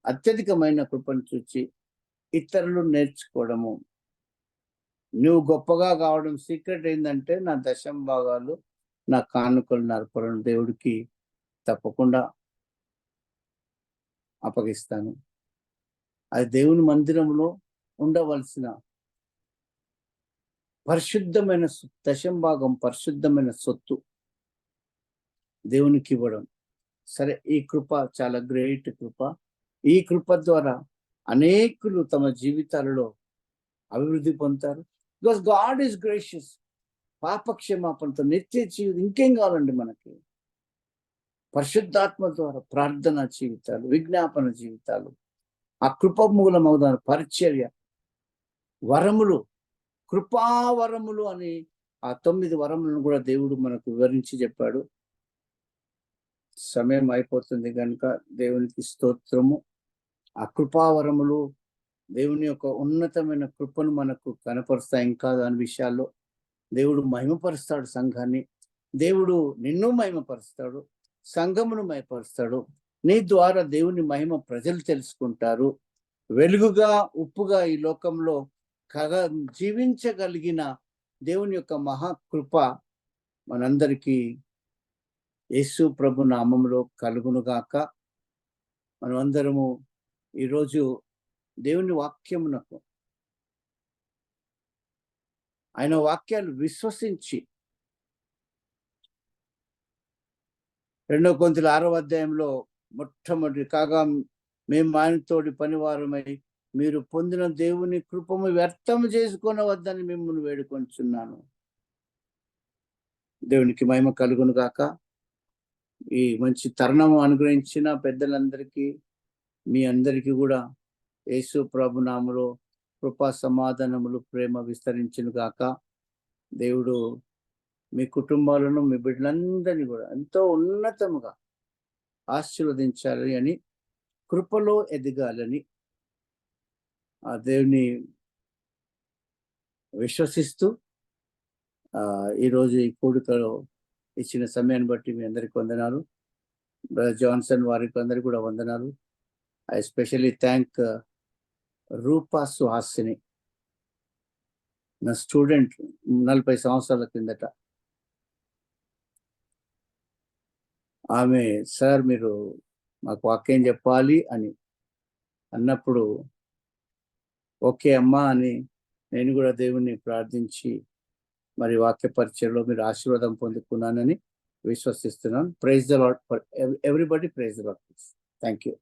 అత్యధికమైన కృపను చూచి ఇతరులు నేర్చుకోవడము. నువ్వు గొప్పగా కావడం సీక్రెట్ ఏంటంటే, నా దశమ భాగాలు, నా కానుకలు నరపడం దేవుడికి తప్పకుండా అప్పగిస్తాను. అది దేవుని మందిరంలో ఉండవలసిన పరిశుద్ధమైన దశమ భాగం, పరిశుద్ధమైన సొత్తు దేవునికి ఇవ్వడం. సరే, ఈ కృప చాలా గ్రేట్ కృప. ఈ కృప ద్వారా అనేకులు తమ జీవితాలలో అభివృద్ధి పొందుతారు. Because God is gracious. పాప క్షమాపణతో నిత్య జీవితం ఇంకేం కావాలండి మనకి? పరిశుద్ధాత్మ ద్వారా ప్రార్థన జీవితాలు, విజ్ఞాపన జీవితాలు, ఆ కృప మూలమవుదాను పరిచర్య, వరములు, కృపావరములు అని ఆ 9 వరములను కూడా దేవుడు మనకు వివరించి చెప్పాడు. సమయం అయిపోతుంది కనుక దేవునికి స్తోత్రము. ఆ కృపావరములు దేవుని యొక్క ఉన్నతమైన కృపను మనకు కనపరుస్తాయి. ఇంకా దాని విషయాల్లో దేవుడు మహిమపరుస్తాడు సంఘాన్ని. దేవుడు నిన్ను మహిమపరుస్తాడు, సంఘమును మహిమపరుస్తాడు. నీ ద్వారా దేవుని మహిమ ప్రజలు తెలుసుకుంటారు. వెలుగుగా, ఉప్పుగా ఈ లోకంలో జీవించగలిగిన దేవుని యొక్క మహాకృప మనందరికీ యేసు ప్రభు నామములో కలుగునుగాక. మనమందరము ఈరోజు దేవుని వాక్యమునకు, ఆయన వాక్యాలు విశ్వసించి 2 కొరింథీయుల 6వ అధ్యాయంలో మొట్టమొదటి, కాగా మేము ఆయనతోటి పనివారమై మీరు పొందిన దేవుని కృపము వ్యర్థము చేసుకొనవద్దని మిమ్మల్ని వేడుకొంచున్నాను. దేవునికి మహిమ కలుగును గాక. ఈ మంచి తరుణం అనుగ్రహించిన పెద్దలందరికీ, మీ అందరికీ కూడా యేసు ప్రభు నామములో కృపా సమాధానములు ప్రేమ విస్తరించును గాక. దేవుడు మీ కుటుంబాలను, మీ బిడ్డలందరినీ కూడా ఎంతో ఉన్నతముగా ఆశీర్వదించాలి అని, కృపలో ఎదగాలని ఆ దేవుని విశ్వసిస్తూ ఈరోజు ఈ కూడికలో ఇచ్చిన సమయాన్ని బట్టి మీ అందరికి వందనాలు. బ్రదర్ జాన్సన్ వారికి అందరికి కూడా వందనాలు. ఐ ఎస్పెషల్లీ థ్యాంక్ రూపా సుహాసిని, నా స్టూడెంట్ 40 సంవత్సరాల కిందట. ఆమె సార్ మీరు మాకు వాక్యం చెప్పాలి అని అన్నప్పుడు ఓకే అమ్మా అని నేను కూడా దేవుణ్ణి ప్రార్థించి మరి వాక్య పరిచయంలో మీరు ఆశీర్వాదం పొందుకున్నానని విశ్వసిస్తున్నాను. Praise the Lord for everybody. Praise the Lord. Thank you.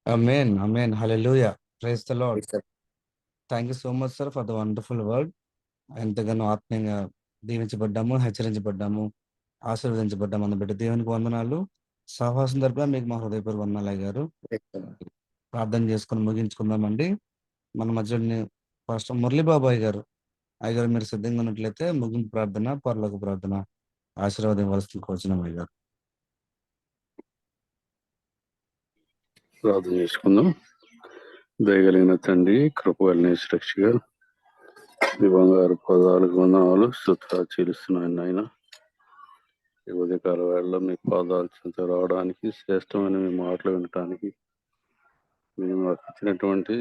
Amen, amen, hallelujah, praise the Lord. Thank you so much sir for the wonderful word. ఎంతగానో ఆత్మీయంగా దీవించబడ్డాము, హెచ్చరించబడ్డాము, ఆశీర్వదించబడ్డాము అన్న బిడ్డ దేవునికి వందనాలు. సహవాసం తరపున మీకు మా హృదయపూర్వక వందనాలు అయ్యారు. ప్రార్థన చేసుకుని ముగించుకుందామండి. మన మధ్యలో పాస్టర్ మురళీబాబు అయ్యారు మీరు సిద్ధంగా ఉన్నట్లయితే ముగింపు ప్రార్థన, పరలోక ప్రార్థన ఆశీర్వాదం ఇవ్వాల్సిన కోరుచున్నాం అయ్యారు. ప్రార్థన చేసుకుందాం. దయగలిగిన తండ్రి, కృపగలిగిన సురక్షగా మీ బంగారు పాదాలకు వందనాలు, స్తుతులు చెల్లిస్తున్నాను నాయన. ఈ ఉదయకాల వేళలో మీ పాదాల చెంత రావడానికి, శ్రేష్టమైన మీ మాటలు వినటానికి మీరు మాకు ఇచ్చినటువంటి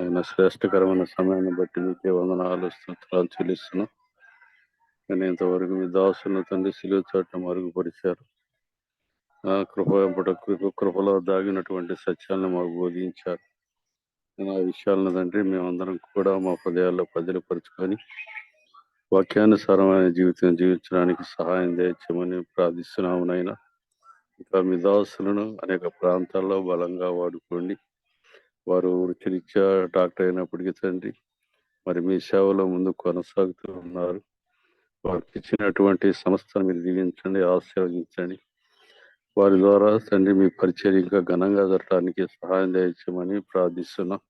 ఆయన శ్రేష్టకరమైన సమయాన్ని బట్టి మీకే వందనాలు, స్తుతులు చెల్లిస్తున్నాం. కానీ ఇంతవరకు మీ దాసులను తండ్రి సిలువ చాటును మరుగుపరిచారు. కృపలో దాగినటువంటి సత్యాలను మాకు బోధించారు. ఆ విషయాలను తండ్రి మేమందరం కూడా మా హృదయాల్లో పదిలపరుచుకొని వాక్యానుసారమైన జీవితం జీవించడానికి సహాయం చేయమని ప్రార్థిస్తున్నాము నాయనా. ఇంకా మీ దాసులను అనేక ప్రాంతాల్లో బలంగా వాడుకోండి. వారు వృత్తిరీత్యా డాక్టర్ అయినప్పటికీ తండ్రి మరి మీ సేవలో ముందుకు కొనసాగుతూ ఉన్నారు. వారికి ఇచ్చినటువంటి సంస్థను మీరు దీవించండి, ఆశీర్వదించండి. వారి ద్వారా తండ్రి మీ పరిచయం ఇంకా ఘనంగా జరగడానికి సహాయం చేయమని ప్రార్థిస్తున్నాం.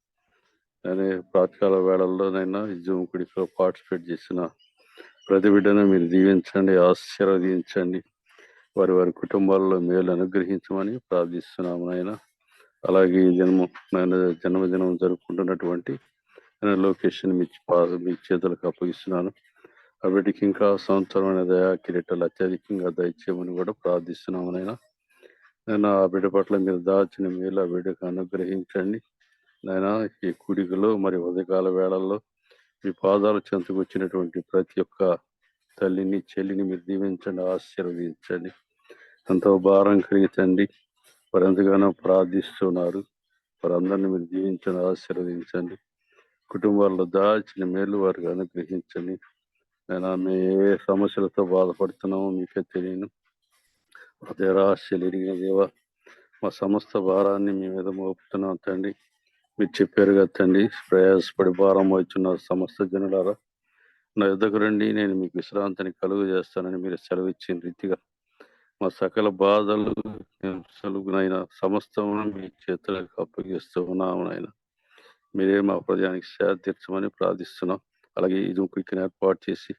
అనే ప్రాతకాల వేళల్లోనైనా ఈ జూమ్ కుడిలో పార్టిసిపేట్ చేసిన ప్రతి బిడ్డను మీరు దీవించండి, ఆశీర్వదించండి. వారి కుటుంబాల్లో మేలు అనుగ్రహించమని ప్రార్థిస్తున్నాము నాయన. అలాగే ఈ జన్మదినం జరుపుకుంటున్నటువంటి లొకేషన్ మీ చేతులకు అప్పగిస్తున్నాను. ఆ బిడ్డకి ఇంకా సంవత్సరమైన దయా కిరీటాలు అత్యధికంగా దయచేయమని కూడా ప్రార్థిస్తున్నాము నాయన. నేను ఆ బిడ్డ పట్ల మీరు దాచిన మేలు ఆ బిడ్డకు అనుగ్రహించండి నాయన. ఈ కూడికలో మరి ఉదయకాల వేళల్లో మీ పాదాలు చెంతకు వచ్చినటువంటి ప్రతి ఒక్క తల్లిని చెల్లిని మీరు దీవించండి, ఆశీర్వదించండి. ఎంతో భారం కలిగితండి వారు ఎంతగానో ప్రార్థిస్తున్నారు. వారందరినీ మీరు దీవించండి, ఆశీర్వదించండి. కుటుంబాల్లో దాచిన మేలు వారికి అనుగ్రహించండి. నేను మేము ఏ సమస్యలతో బాధపడుతున్నామో మీకే తెలియను. అదే రాశలు ఎరిగిన దేవ, మా సమస్త భారాన్ని మీ మీద మోపుతున్నాం తండ్రి. మీరు చెప్పారు కదా తండ్రి, ప్రయాసపడి భారం వచ్చున్న సమస్త జనులారా నా యుద్ధకు రండి, నేను మీకు విశ్రాంతిని కలుగు చేస్తానని మీరు సెలవిచ్చిన రీతిగా మా సకల బాధలు సలుగునైనా సమస్తమును మీ చేతులకు అప్పగిస్తూ ఉన్నాము నాయన. మీరే మా ప్రజానికి సేద తీర్చమని ప్రార్థిస్తున్నాం. అలాగే ఈ జూమ్కి ఏర్పాటు చేసి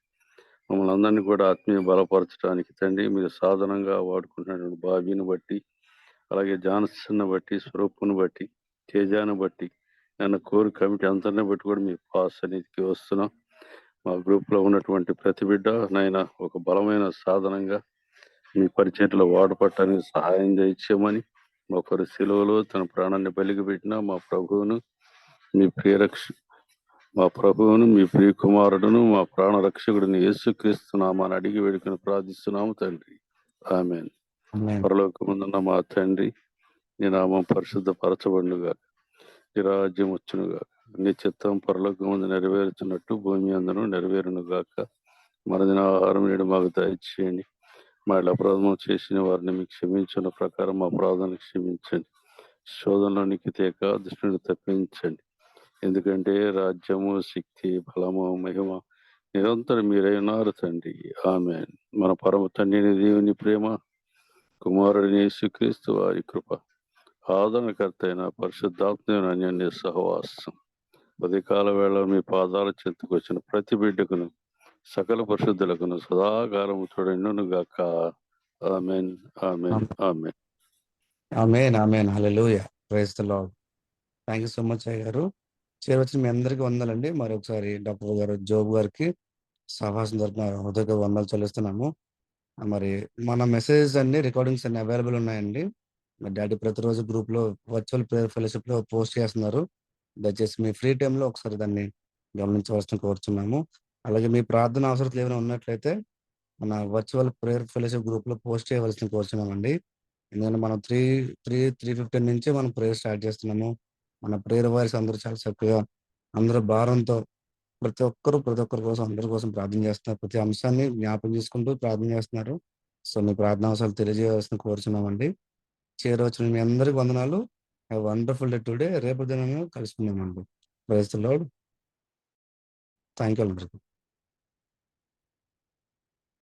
మమ్మల్ని అందరినీ కూడా ఆత్మీయ బలపరచడానికి తండ్రి మీరు సాధనంగా వాడుకుంటున్నటువంటి బాబీని బట్టి, అలాగే జాన్సన్ బట్టి, స్వరూపుని బట్టి, తేజాను బట్టి, నన్ను కోరి కమిటీ అందరిని బట్టి కూడా మీ పాస్ అనేది వస్తున్నాం. మా గ్రూప్లో ఉన్నటువంటి ప్రతి బిడ్డ నాయన ఒక బలమైన సాధనంగా మీ పరిచయంలో వాడపట్టడానికి సహాయం చేయమని, ఒకరు శిలువలో తన ప్రాణాన్ని బలిగి పెట్టిన మా ప్రభువును మీ ప్రియ కుమారుడును మా ప్రాణ రక్షకుడిని యేసుక్రీస్తున్నామని అడిగి వేడుకను ప్రార్థిస్తున్నాము తండ్రి. ఆమేన్. పరలోకమందున్న మా తండ్రి, నీ నామం పరిశుద్ధ పరచబడునుగా, నీ రాజ్యం వచ్చునుగా, నీ చిత్తం పరలోకమందు నెరవేరుచున్నట్టు భూమి అందును నెరవేరునుగాక. మరదిన ఆహారం నేడు మాకు దయచేయండి. మా అపరాధం చేసిన వారిని మీకు క్షమించిన ప్రకారం మా అపరాధాన్ని క్షమించండి. శోధనలోనికి తేక దుష్టుని తప్పించండి. ఎందుకంటే రాజ్యము, శక్తి, బలము, మహిమ నిరంతరం మీరై ఉన్నారు తండ్రి. ఆమేన్. మన పరమ తండ్రిని దేవుని ప్రేమ, కుమారుని యేసుక్రీస్తు వారి కృప, ఆదరణకర్త అయిన పరిశుద్ధాత్మ అన్యోన్య సహవాసం, ఉదయకాల వేళ మీ పాదాల చెంతకు వచ్చిన ప్రతి బిడ్డకును సకల పరిశుద్ధులకును సదాకాలము చూడను గాక. Amen, amen, amen. Amen, amen, hallelujah, praise the Lord. Thank you so much అయ్య గారు. చేరవచ్చిన మీ అందరికీ వందలండి. మరొకసారి డాక్టర్ గారు జోబ్ గారికి సహవాసం తరపున హృదయ వందలు చెల్లిస్తున్నాము. మరి మన మెసేజెస్ అన్ని రికార్డింగ్స్ అన్ని అవైలబుల్ ఉన్నాయండి. మరి డాడీ ప్రతిరోజు గ్రూప్లో వర్చువల్ ప్రేయర్ ఫెలోషిప్లో పోస్ట్ చేస్తున్నారు. దయచేసి మీ ఫ్రీ టైంలో ఒకసారి దాన్ని గమనించవలసిన కోరుతున్నాము. అలాగే మీ ప్రార్థన అవసరాలు ఏమైనా ఉన్నట్లయితే మన వర్చువల్ ప్రేయర్ ఫెలోషిప్ గ్రూప్లో పోస్ట్ చేయవలసిన కోరుతున్నామండి. ఎందుకంటే మనం 3:15 నుంచి మనం ప్రేయర్ స్టార్ట్ చేస్తున్నాము. మన ప్రేయర్ వాయిస్ అందరూ చాలా చక్కగా అందరూ భారంతో ప్రతి ఒక్కరి కోసం అందరి కోసం ప్రార్థన చేస్తున్నారు. ప్రతి అంశాన్ని జ్ఞాపకం చేసుకుంటూ ప్రార్థన చేస్తున్నారు. సో మీ ప్రార్థన అవసరాలు తెలియజేయవలసిన కోరుచున్నామండి. చేరవచ్చిన మీ అందరికి వందనాలు. Have wonderful day today. రేపు దినం కలుసుకుందామండి. Praise the Lord. Thank you అందరికీ.